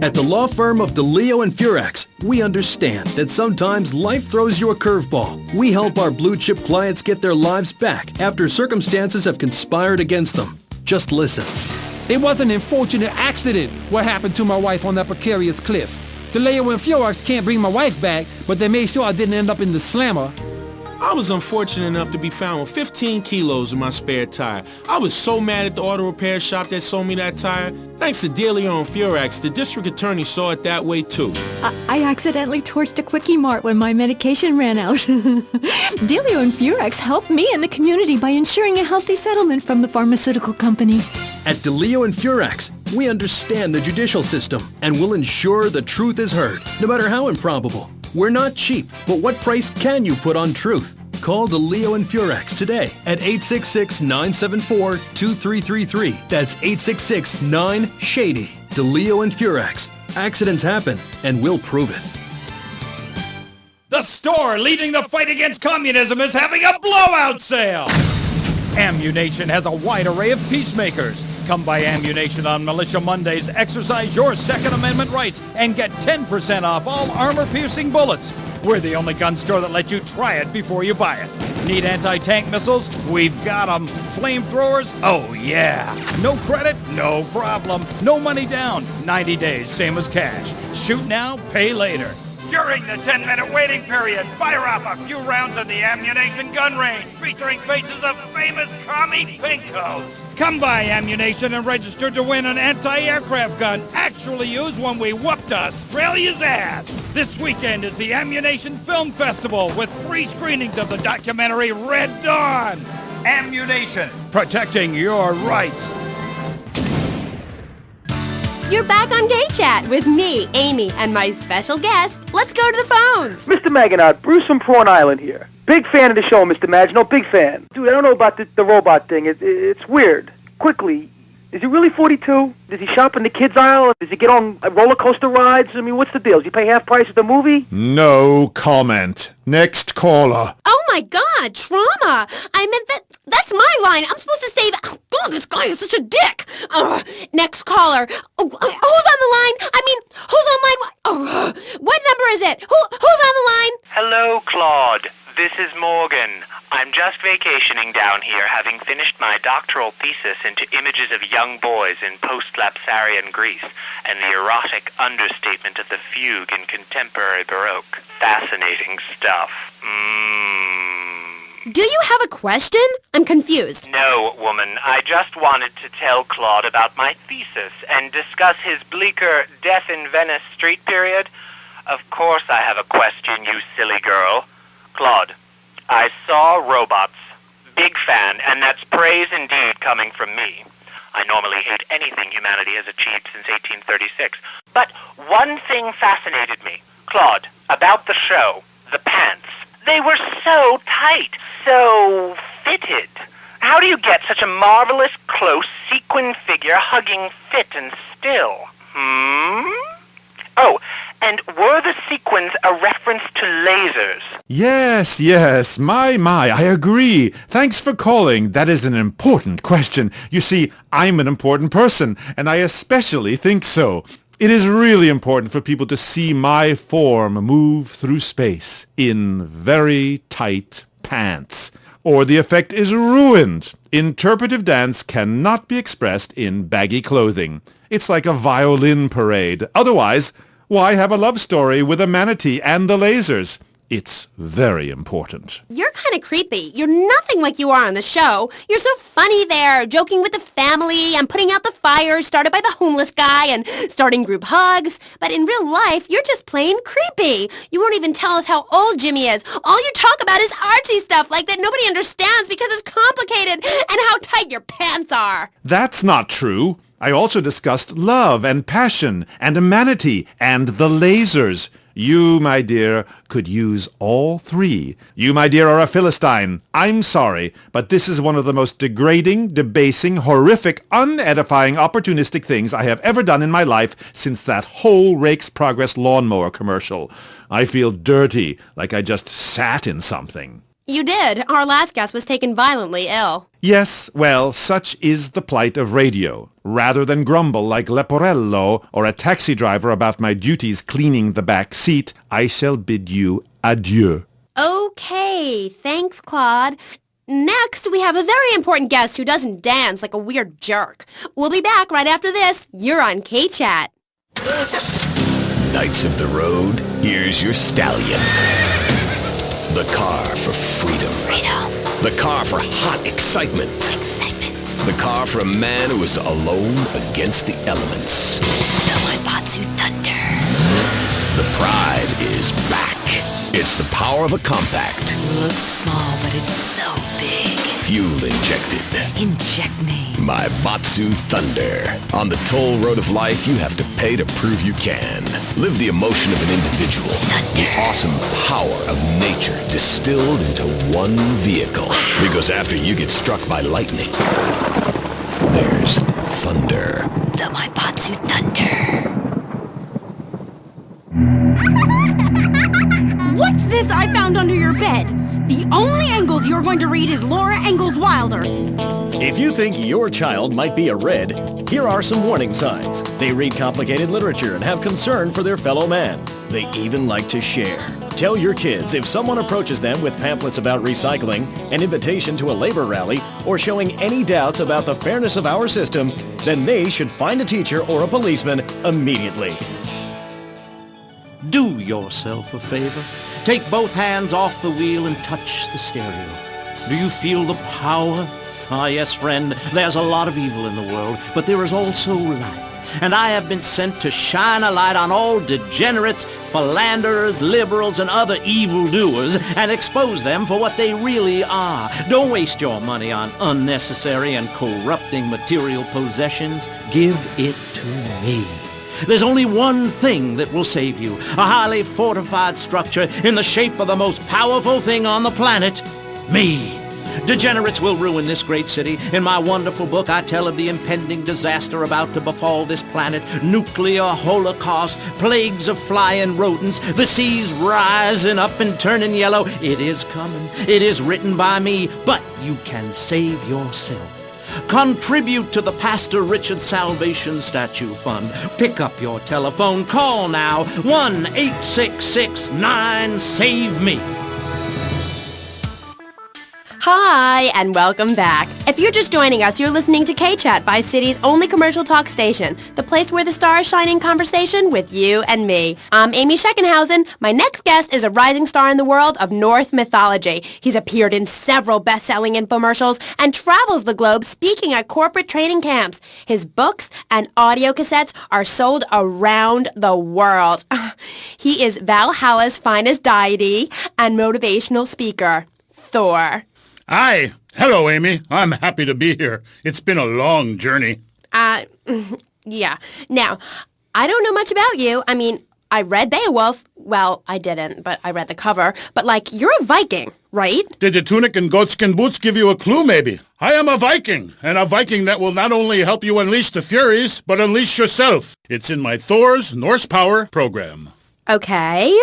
At the law firm of DeLeo and Furex, we understand that sometimes life throws you a curveball. We help our blue-chip clients get their lives back after circumstances have conspired against them. Just listen. It was an unfortunate accident what happened to my wife on that precarious cliff. DeLeo and Furex can't bring my wife back, but they made sure I didn't end up in the slammer. I was unfortunate enough to be found with 15 kilos in my spare tire. I was so mad at the auto repair shop that sold me that tire. Thanks to DeLeo and Furex, the district attorney saw it that way too. I accidentally torched a Quickie Mart when my medication ran out. DeLeo and Furex helped me and the community by ensuring a healthy settlement from the pharmaceutical company. At DeLeo and Furex, we understand the judicial system and will ensure the truth is heard, no matter how improbable. We're not cheap, but what price can you put on truth? Call DeLeo and Furex today at 866-974-2333. That's 866-9-SHADY. DeLeo and Furex. Accidents happen, and we'll prove it. The store leading the fight against communism is having a blowout sale! Ammunition has a wide array of peacemakers. Come by Ammunition on Militia Mondays, exercise your Second Amendment rights, and get 10% off all armor-piercing bullets. We're the only gun store that lets you try it before you buy it. Need anti-tank missiles? We've got them. Flamethrowers? Oh yeah. No credit? No problem. No money down. 90 days, same as cash. Shoot now, pay later. During the 10-minute waiting period, fire off a few rounds in the Ammunition gun range, featuring faces of famous commie pinkos. Come by Ammunition and register to win an anti-aircraft gun actually used when we whooped Australia's ass. This weekend is the Ammunition Film Festival with free screenings of the documentary Red Dawn. Ammunition, protecting your rights. You're back on K-Chat with me, Amy, and my special guest. Let's go to the phones. Mr. Magonaut, Bruce from Prawn Island here. Big fan of the show, Mr. Magino, big fan. Dude, I don't know about the robot thing. It's weird. Quickly, is he really 42? Does he shop in the kids' aisle? Does he get on roller coaster rides? I mean, what's the deal? Does he pay half price at the movie? No comment. Next caller. Oh my God, trauma! I meant that's my line. I'm supposed to say that. Oh God, this guy is such a dick. Next caller. Oh, who's on the line? I mean, who's on line? What number is it? Who's on the line? Hello, Claude. This is Morgan. I'm just vacationing down here, having finished my doctoral thesis into images of young boys in post-Lapsarian Greece and the erotic understatement of the fugue in contemporary Baroque. Fascinating stuff. Do you have a question? I'm confused. No, woman. I just wanted to tell Claude about my thesis and discuss his bleaker Death in Venice street period. Of course I have a question, you silly girl. Claude, I saw robots, big fan, and that's praise indeed coming from me. I normally hate anything humanity has achieved since 1836. But one thing fascinated me, Claude, about the show, the pants. They were so tight, so fitted. How do you get such a marvelous, close, sequin figure hugging fit and still? Oh, and were the sequins a reference to lasers? Yes, my, I agree. Thanks for calling. That is an important question. You see, I'm an important person, and I especially think so. It is really important for people to see my form move through space in very tight pants, or the effect is ruined. Interpretive dance cannot be expressed in baggy clothing. It's like a violin parade. Otherwise, why have a love story with a manatee and the lasers? It's very important. You're kind of creepy. You're nothing like you are on the show. You're so funny there, joking with the family and putting out the fires started by the homeless guy and starting group hugs. But in real life, you're just plain creepy. You won't even tell us how old Jimmy is. All you talk about is Archie stuff like that nobody understands because it's complicated and how tight your pants are. That's not true. I also discussed love and passion and a manatee and the lasers. You, my dear, could use all three. You, my dear, are a Philistine. I'm sorry, but this is one of the most degrading, debasing, horrific, unedifying, opportunistic things I have ever done in my life since that whole Rake's Progress lawnmower commercial. I feel dirty, like I just sat in something. You did. Our last guest was taken violently ill. Yes, well, such is the plight of radio. Rather than grumble like Leporello or a taxi driver about my duties cleaning the back seat, I shall bid you adieu. Okay, thanks, Claude. Next, we have a very important guest who doesn't dance like a weird jerk. We'll be back right after this. You're on K-Chat. Knights of the road, here's your stallion. The car for freedom. The car for hot excitement. The car for a man who is alone against the elements. The Waibatsu Thunder. The pride is back. It's the power of a compact. Looks small, but it's so big. Fuel injected. Inject me. My Batsu Thunder. On the toll road of life, you have to pay to prove you can. Live the emotion of an individual. Thunder. The awesome power of nature distilled into one vehicle. Wow. Because after you get struck by lightning, there's thunder. The Waibatsu Thunder. What's this I found under your bed? The only Engels you're going to read is Laura Ingalls Wilder. If you think your child might be a red, here are some warning signs. They read complicated literature and have concern for their fellow man. They even like to share. Tell your kids if someone approaches them with pamphlets about recycling, an invitation to a labor rally, or showing any doubts about the fairness of our system, then they should find a teacher or a policeman immediately. Do yourself a favor. Take both hands off the wheel and touch the stereo. Do you feel the power? Ah, yes, friend, there's a lot of evil in the world, but there is also light. And I have been sent to shine a light on all degenerates, philanderers, liberals, and other evildoers, and expose them for what they really are. Don't waste your money on unnecessary and corrupting material possessions. Give it to me. There's only one thing that will save you, a highly fortified structure in the shape of the most powerful thing on the planet, me. Degenerates will ruin this great city. In my wonderful book, I tell of the impending disaster about to befall this planet. Nuclear holocaust, plagues of flying rodents, the seas rising up and turning yellow. It is coming. It is written by me, but you can save yourself. Contribute to the Pastor Richard Salvation Statue Fund. Pick up your telephone. Call now. 1-866-9-SAVE-ME. Hi, and welcome back. If you're just joining us, you're listening to K-Chat, Vice City's only commercial talk station, the place where the stars shine in conversation with you and me. I'm Amy Sheckenhausen. My next guest is a rising star in the world of Norse mythology. He's appeared in several best-selling infomercials and travels the globe speaking at corporate training camps. His books and audio cassettes are sold around the world. He is Valhalla's finest deity and motivational speaker, Thor. Aye, Hello, Amy. I'm happy to be here. It's been a long journey. Yeah. Now, I don't know much about you. I mean, I read Beowulf. Well, I didn't, but I read the cover. But, like, you're a Viking, right? Did the tunic and goatskin boots give you a clue, maybe? I am a Viking, and a Viking that will not only help you unleash the Furies, but unleash yourself. It's in my Thor's Norse Power program. Okay,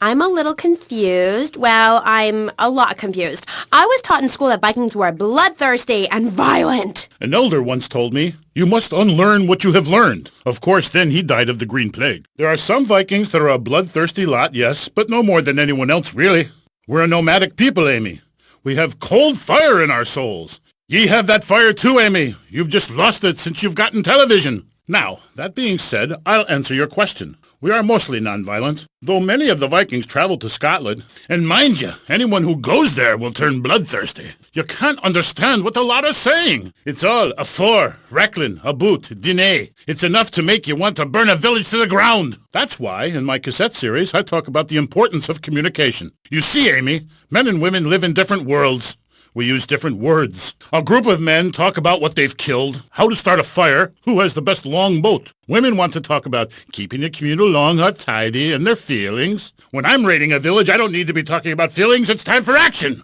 I'm a little confused. Well, I'm a lot confused. I was taught in school that Vikings were bloodthirsty and violent. An elder once told me, you must unlearn what you have learned. Of course, then he died of the Green Plague. There are some Vikings that are a bloodthirsty lot, yes, but no more than anyone else, really. We're a nomadic people, Amy. We have cold fire in our souls. Ye have that fire too, Amy. You've just lost it since you've gotten television. Now, that being said, I'll answer your question. We are mostly non-violent, though many of the Vikings traveled to Scotland. And mind you, anyone who goes there will turn bloodthirsty. You can't understand what the lot are saying. It's all a for, recklin, a boot, dîner. It's enough to make you want to burn a village to the ground. That's why, in my cassette series, I talk about the importance of communication. You see, Amy, men and women live in different worlds. We use different words. A group of men talk about what they've killed, how to start a fire, who has the best long boat. Women want to talk about keeping the communal long hut tidy and their feelings. When I'm raiding a village, I don't need to be talking about feelings. It's time for action.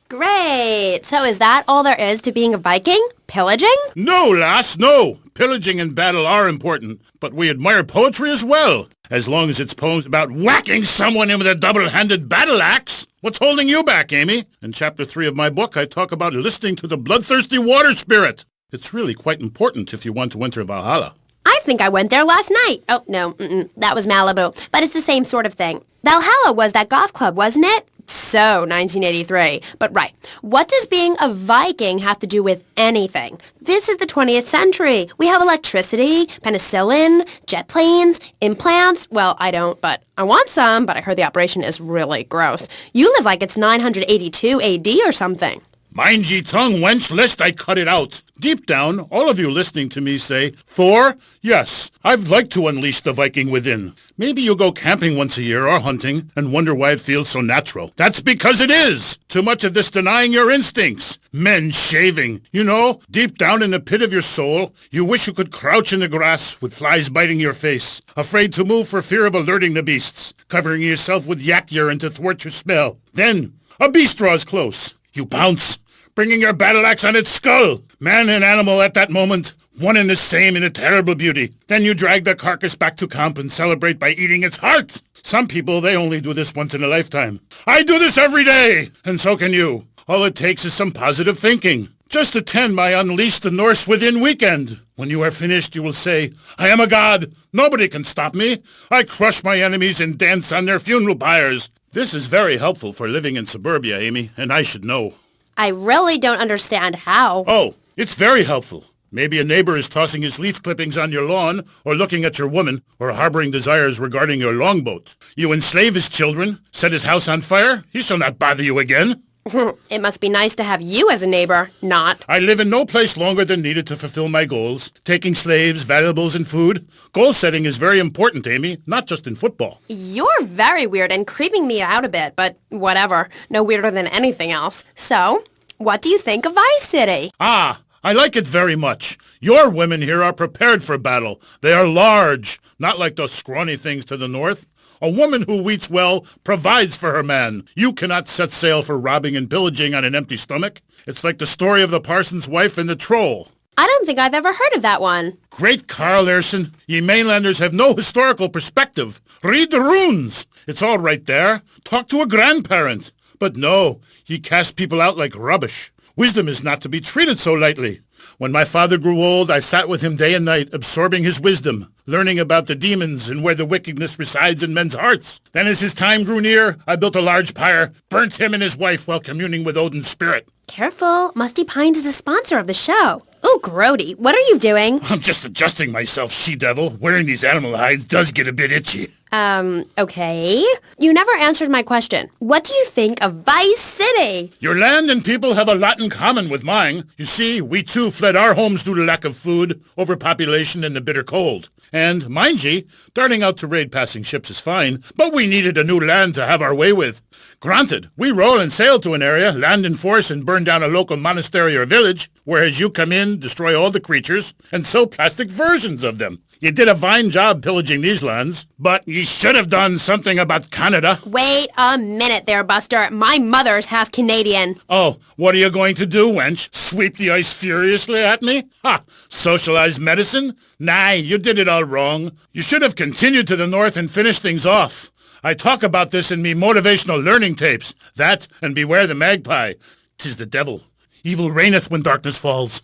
Great. So is that all there is to being a Viking? Pillaging? No, lass, no. Pillaging and battle are important, but we admire poetry as well, as long as it's poems about whacking someone in with a double-handed battle axe. What's holding you back, Amy? In Chapter 3 of my book, I talk about listening to the bloodthirsty water spirit. It's really quite important if you want to enter Valhalla. I think I went there last night. Oh, no, that was Malibu. But it's the same sort of thing. Valhalla was that golf club, wasn't it? So, 1983. But right, what does being a Viking have to do with anything? This is the 20th century. We have electricity, penicillin, jet planes, implants. Well, I don't, but I want some, but I heard the operation is really gross. You live like it's 982 AD or something. Mind ye tongue, wench, lest I cut it out. Deep down, all of you listening to me say, Thor, yes, I'd like to unleash the Viking within. Maybe you go camping once a year or hunting and wonder why it feels so natural. That's because it is. Too much of this denying your instincts. Men shaving. You know, deep down in the pit of your soul, you wish you could crouch in the grass with flies biting your face, afraid to move for fear of alerting the beasts, covering yourself with yak urine to thwart your smell. Then, a beast draws close. You pounce, bringing your battle axe on its skull. Man and animal at that moment, one and the same in a terrible beauty. Then you drag the carcass back to camp and celebrate by eating its heart. Some people, they only do this once in a lifetime. I do this every day, and so can you. All it takes is some positive thinking. Just attend my Unleash the Norse Within weekend. When you are finished, you will say, I am a god. Nobody can stop me. I crush my enemies and dance on their funeral pyres. This is very helpful for living in suburbia, Amy, and I should know. I really don't understand how. Oh, it's very helpful. Maybe a neighbor is tossing his leaf clippings on your lawn, or looking at your woman, or harboring desires regarding your longboat. You enslave his children, set his house on fire, he shall not bother you again. It must be nice to have you as a neighbor, not. I live in no place longer than needed to fulfill my goals. Taking slaves, valuables, and food. Goal setting is very important, Amy, not just in football. You're very weird and creeping me out a bit, but whatever. No weirder than anything else. So, what do you think of Vice City? Ah, I like it very much. Your women here are prepared for battle. They are large, not like those scrawny things to the north. A woman who eats well provides for her man. You cannot set sail for robbing and pillaging on an empty stomach. It's like the story of the parson's wife and the troll. I don't think I've ever heard of that one. Great Carl Erson. Ye mainlanders have no historical perspective. Read the runes. It's all right there. Talk to a grandparent. But no, ye cast people out like rubbish. Wisdom is not to be treated so lightly. When my father grew old, I sat with him day and night, absorbing his wisdom, learning about the demons and where the wickedness resides in men's hearts. Then as his time grew near, I built a large pyre, burnt him and his wife while communing with Odin's spirit. Careful, Musty Pines is a sponsor of the show. Ooh, Grody, what are you doing? I'm just adjusting myself, she-devil. Wearing these animal hides does get a bit itchy. Okay. You never answered my question. What do you think of Vice City? Your land and people have a lot in common with mine. You see, we too fled our homes due to lack of food, overpopulation, and the bitter cold. And, mind ye, darting out to raid passing ships is fine, but we needed a new land to have our way with. Granted, we roll and sail to an area, land in force, and burn down a local monastery or village, whereas you come in, destroy all the creatures, and sell plastic versions of them. You did a fine job pillaging these lands, but you should have done something about Canada. Wait a minute there, Buster. My mother's half Canadian. Oh, what are you going to do, wench? Sweep the ice furiously at me? Ha! Socialized medicine? Nah, you did it all wrong. You should have continued to the north and finished things off. I talk about this in me motivational learning tapes. That, and beware the magpie. 'Tis the devil. Evil reigneth when darkness falls.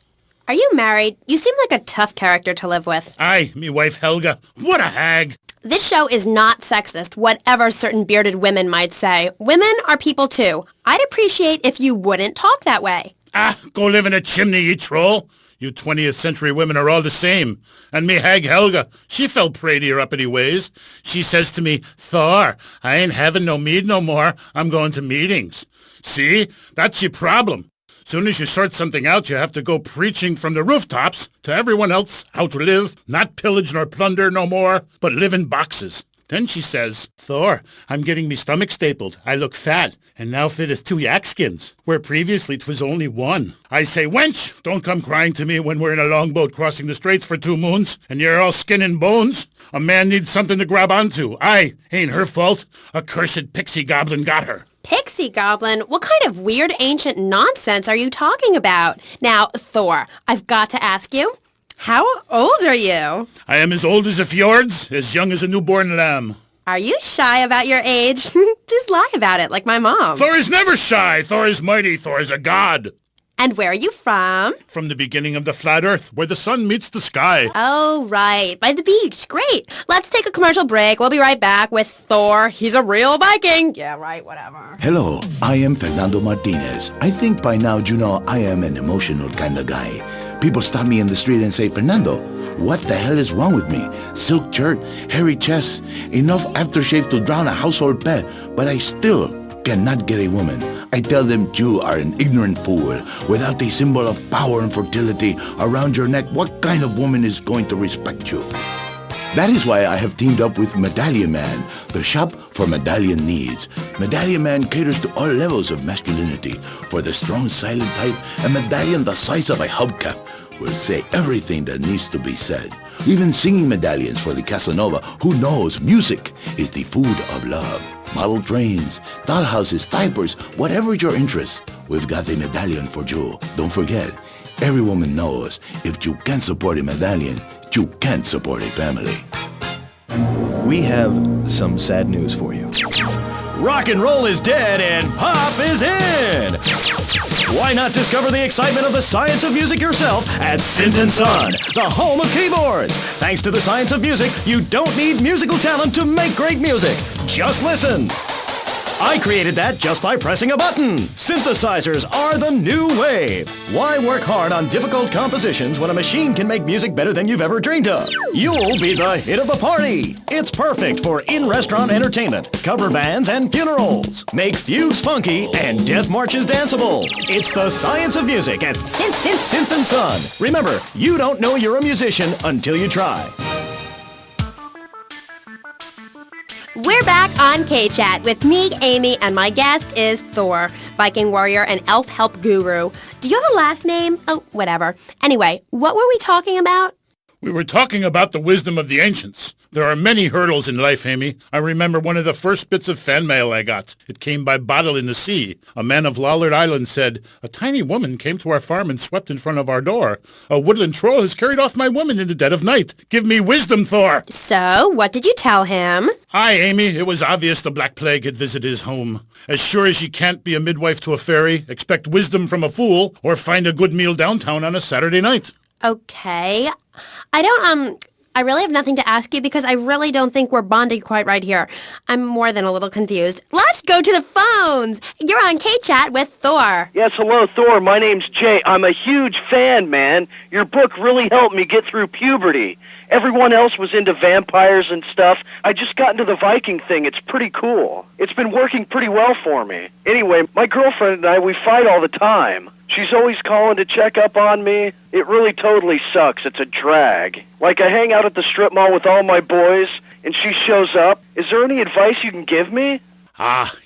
Are you married? You seem like a tough character to live with. Aye, me wife Helga. What a hag. This show is not sexist, whatever certain bearded women might say. Women are people too. I'd appreciate if you wouldn't talk that way. Ah, go live in a chimney, you troll. You 20th century women are all the same. And me hag Helga, she fell prey to your uppity ways. She says to me, Thor, I ain't having no mead no more. I'm going to meetings. See? That's your problem. Soon as you sort something out, you have to go preaching from the rooftops to everyone else how to live, not pillage nor plunder no more, but live in boxes. Then she says, Thor, I'm getting me stomach stapled. I look fat, and now fitteth 2 yak skins, where previously 'twas only 1. I say, wench, don't come crying to me when we're in a longboat crossing the straits for 2 moons, and you're all skin and bones. A man needs something to grab onto. Aye, ain't her fault. A cursed pixie goblin got her. Pixie goblin? What kind of weird ancient nonsense are you talking about? Now, Thor, I've got to ask you, how old are you? I am as old as the fjords, as young as a newborn lamb. Are you shy about your age? Just lie about it, like my mom. Thor is never shy. Thor is mighty. Thor is a god. And where are you from? From the beginning of the flat earth, where the sun meets the sky. Oh, right. By the beach. Great. Let's take a commercial break. We'll be right back with Thor. He's a real Viking. Yeah, right, whatever. Hello, I am Fernando Martinez. I think by now you know I am an emotional kind of guy. People stop me in the street and say, Fernando, what the hell is wrong with me? Silk shirt, hairy chest, enough aftershave to drown a household pet, but I still cannot get a woman. I tell them you are an ignorant fool. Without a symbol of power and fertility around your neck, what kind of woman is going to respect you? That is why I have teamed up with Medallion Man, the shop for medallion needs. Medallion Man caters to all levels of masculinity. For the strong, silent type, a medallion the size of a hubcap will say everything that needs to be said. Even singing medallions for the Casanova, who knows music is the food of love. Model trains, dollhouses, diapers, whatever your interest, we've got a medallion for you. Don't forget, every woman knows if you can't support a medallion, you can't support a family. We have some sad news for you. Rock and roll is dead and pop is in! Why not discover the excitement of the science of music yourself at Synth & Son, the home of keyboards? Thanks to the science of music, you don't need musical talent to make great music. Just listen. I created that just by pressing a button. Synthesizers are the new wave. Why work hard on difficult compositions when a machine can make music better than you've ever dreamed of? You'll be the hit of the party. It's perfect for in-restaurant entertainment, cover bands, and funerals. Make fugues funky and death marches danceable. It's the science of music at Synth & Son. Remember, you don't know you're a musician until you try. We're back on K-Chat with me, Amy, and my guest is Thor, Viking warrior and elf help guru. Do you have a last name? Oh, whatever. Anyway, what were we talking about? We were talking about the wisdom of the ancients. There are many hurdles in life, Amy. I remember one of the first bits of fan mail I got. It came by bottle in the sea. A man of Lollard Island said, "A tiny woman came to our farm and swept in front of our door. A woodland troll has carried off my woman in the dead of night. Give me wisdom, Thor." So, what did you tell him? Aye, Amy, it was obvious the Black Plague had visited his home. As sure as you can't be a midwife to a fairy, expect wisdom from a fool, or find a good meal downtown on a Saturday night. Okay. I really have nothing to ask you because I really don't think we're bonding quite right here. I'm more than a little confused. Let's go to the phones. You're on K-Chat with Thor. Yes, hello, Thor. My name's Jay. I'm a huge fan, man. Your book really helped me get through puberty. Everyone else was into vampires and stuff. I just got into the Viking thing. It's pretty cool. It's been working pretty well for me. Anyway, my girlfriend and I, we fight all the time. She's always calling to check up on me. It really totally sucks. It's a drag. Like, I hang out at the strip mall with all my boys, and she shows up. Is there any advice you can give me?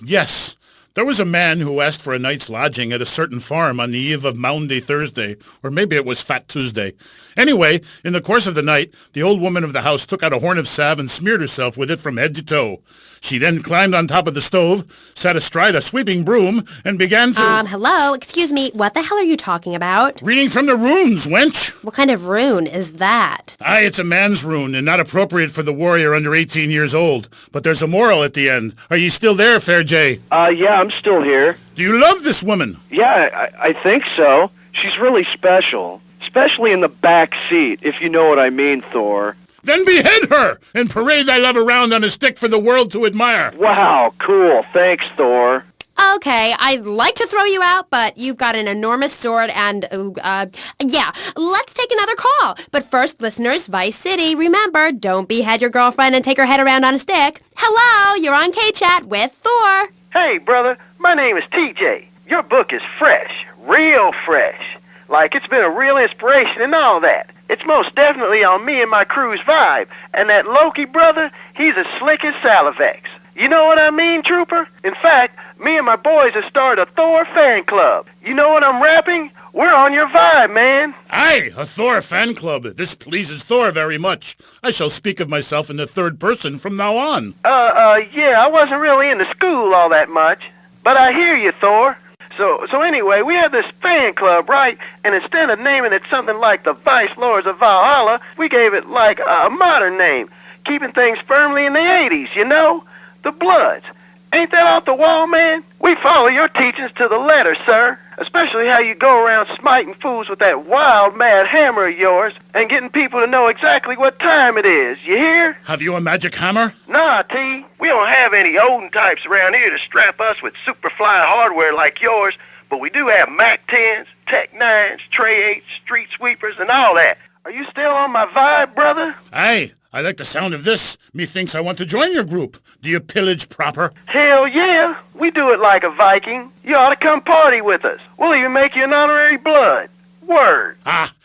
Yes. There was a man who asked for a night's lodging at a certain farm on the eve of Maundy Thursday, or maybe it was Fat Tuesday. Anyway, in the course of the night, the old woman of the house took out a horn of salve and smeared herself with it from head to toe. She then climbed on top of the stove, sat astride a sweeping broom, and began to... Hello? Excuse me, what the hell are you talking about? Reading from the runes, wench! What kind of rune is that? It's a man's rune, and not appropriate for the warrior under 18 years old. But there's a moral at the end. Are ye still there, Fair Jay? Yeah, I'm still here. Do you love this woman? Yeah, I think so. She's really special. Especially in the back seat, if you know what I mean, Thor. Then behead her, and parade thy love around on a stick for the world to admire. Wow, cool. Thanks, Thor. Okay, I'd like to throw you out, but you've got an enormous sword and, yeah, let's take another call. But first, listeners, Vice City, remember, don't behead your girlfriend and take her head around on a stick. Hello, you're on K-Chat with Thor. Hey, brother, my name is TJ. Your book is fresh, real fresh. Like, it's been a real inspiration and all that. It's most definitely on me and my crew's vibe. And that Loki brother, he's as slick as Salivex. You know what I mean, Trooper? In fact, me and my boys have started a Thor fan club. You know what I'm rapping? We're on your vibe, man. Aye, a Thor fan club. This pleases Thor very much. I shall speak of myself in the third person from now on. Yeah, I wasn't really into school all that much. But I hear you, Thor. So anyway, we have this fan club, right? And instead of naming it something like the Vice Lords of Valhalla, we gave it like a modern name, keeping things firmly in the 80s, you know? The Bloods. Ain't that off the wall, man? We follow your teachings to the letter, sir. Especially how you go around smiting fools with that wild, mad hammer of yours and getting people to know exactly what time it is. You hear? Have you a magic hammer? Nah, T. We don't have any olden types around here to strap us with superfly hardware like yours, but we do have Mac 10s, Tech 9s, Trey 8s, Street Sweepers, and all that. Are you still on my vibe, brother? Aye. I like the sound of this. Methinks I want to join your group. Do you pillage proper? Hell yeah. We do it like a Viking. You ought to come party with us. We'll even make you an honorary blood. Word.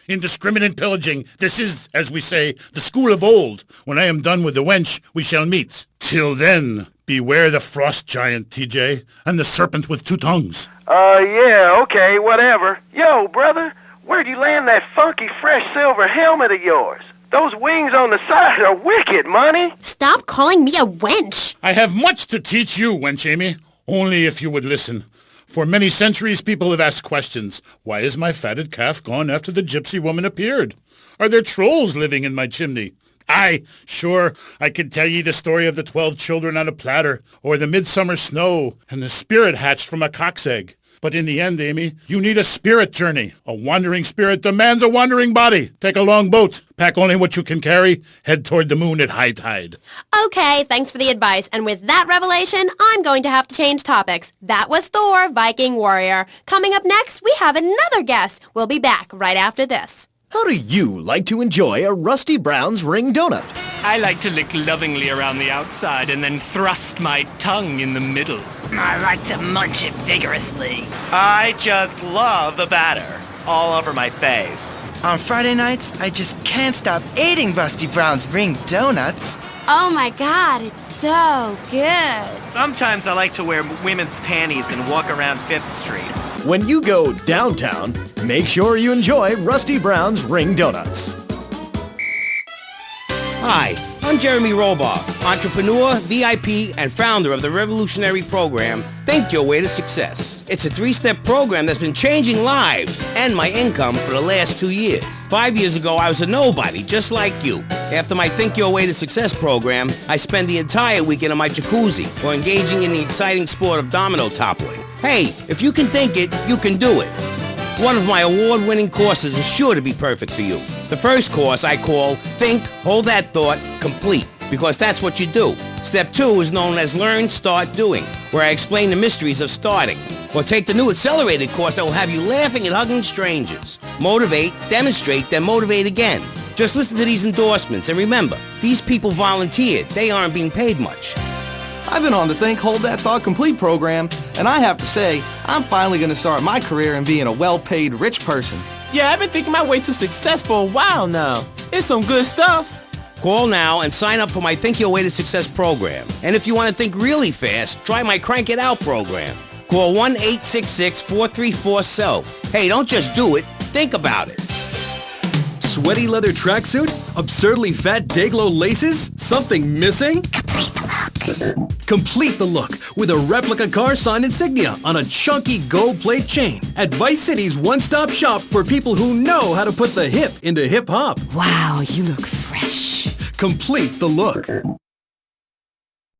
Indiscriminate pillaging. This is, as we say, the school of old. When I am done with the wench, we shall meet. Till then, beware the frost giant, TJ, and the serpent with two tongues. Yeah, okay, whatever. Yo, brother, where'd you land that funky fresh silver helmet of yours? Those wings on the side are wicked, money. Stop calling me a wench. I have much to teach you, wench Amy. Only if you would listen. For many centuries, people have asked questions. Why is my fatted calf gone after the gypsy woman appeared? Are there trolls living in my chimney? Aye, sure, I could tell ye the story of the 12 children on a platter, or the midsummer snow, and the spirit hatched from a cock's egg. But in the end, Amy, you need a spirit journey. A wandering spirit demands a wandering body. Take a long boat. Pack only what you can carry. Head toward the moon at high tide. Okay, thanks for the advice. And with that revelation, I'm going to have to change topics. That was Thor, Viking Warrior. Coming up next, we have another guest. We'll be back right after this. How do you like to enjoy a Rusty Brown's ring donut? I like to lick lovingly around the outside and then thrust my tongue in the middle. I like to munch it vigorously. I just love the batter all over my face. On Friday nights, I just can't stop eating Rusty Brown's ring donuts. Oh my God, it's so good. Sometimes I like to wear women's panties and walk around 5th Street. When you go downtown, make sure you enjoy Rusty Brown's ring donuts. Hi, I'm Jeremy Robar, entrepreneur, VIP, and founder of the revolutionary program, Think Your Way to Success. It's a 3-step program that's been changing lives and my income for the last 2 years. 5 years ago, I was a nobody, just like you. After my Think Your Way to Success program, I spend the entire weekend in my jacuzzi or engaging in the exciting sport of domino toppling. Hey, if you can think it, you can do it. One of my award-winning courses is sure to be perfect for you. The first course I call Think, Hold That Thought, Complete, because that's what you do. Step 2 is known as Learn, Start, Doing, where I explain the mysteries of starting. Or take the new accelerated course that will have you laughing and hugging strangers. Motivate, demonstrate, then motivate again. Just listen to these endorsements, and remember, these people volunteered. They aren't being paid much. I've been on the Think, Hold That Thought Complete program, and I have to say, I'm finally gonna start my career in being a well-paid rich person. Yeah, I've been thinking my way to success for a while now. It's some good stuff. Call now and sign up for my Think Your Way to Success program. And if you want to think really fast, try my Crank It Out program. Call 1-866-434-SELF. Hey, don't just do it. Think about it. Sweaty leather tracksuit? Absurdly fat Dayglow laces? Something missing? Complete the look with a replica car sign insignia on a chunky gold plate chain at Vice City's one-stop shop for people who know how to put the hip into hip-hop. Wow, you look fresh. Complete the look.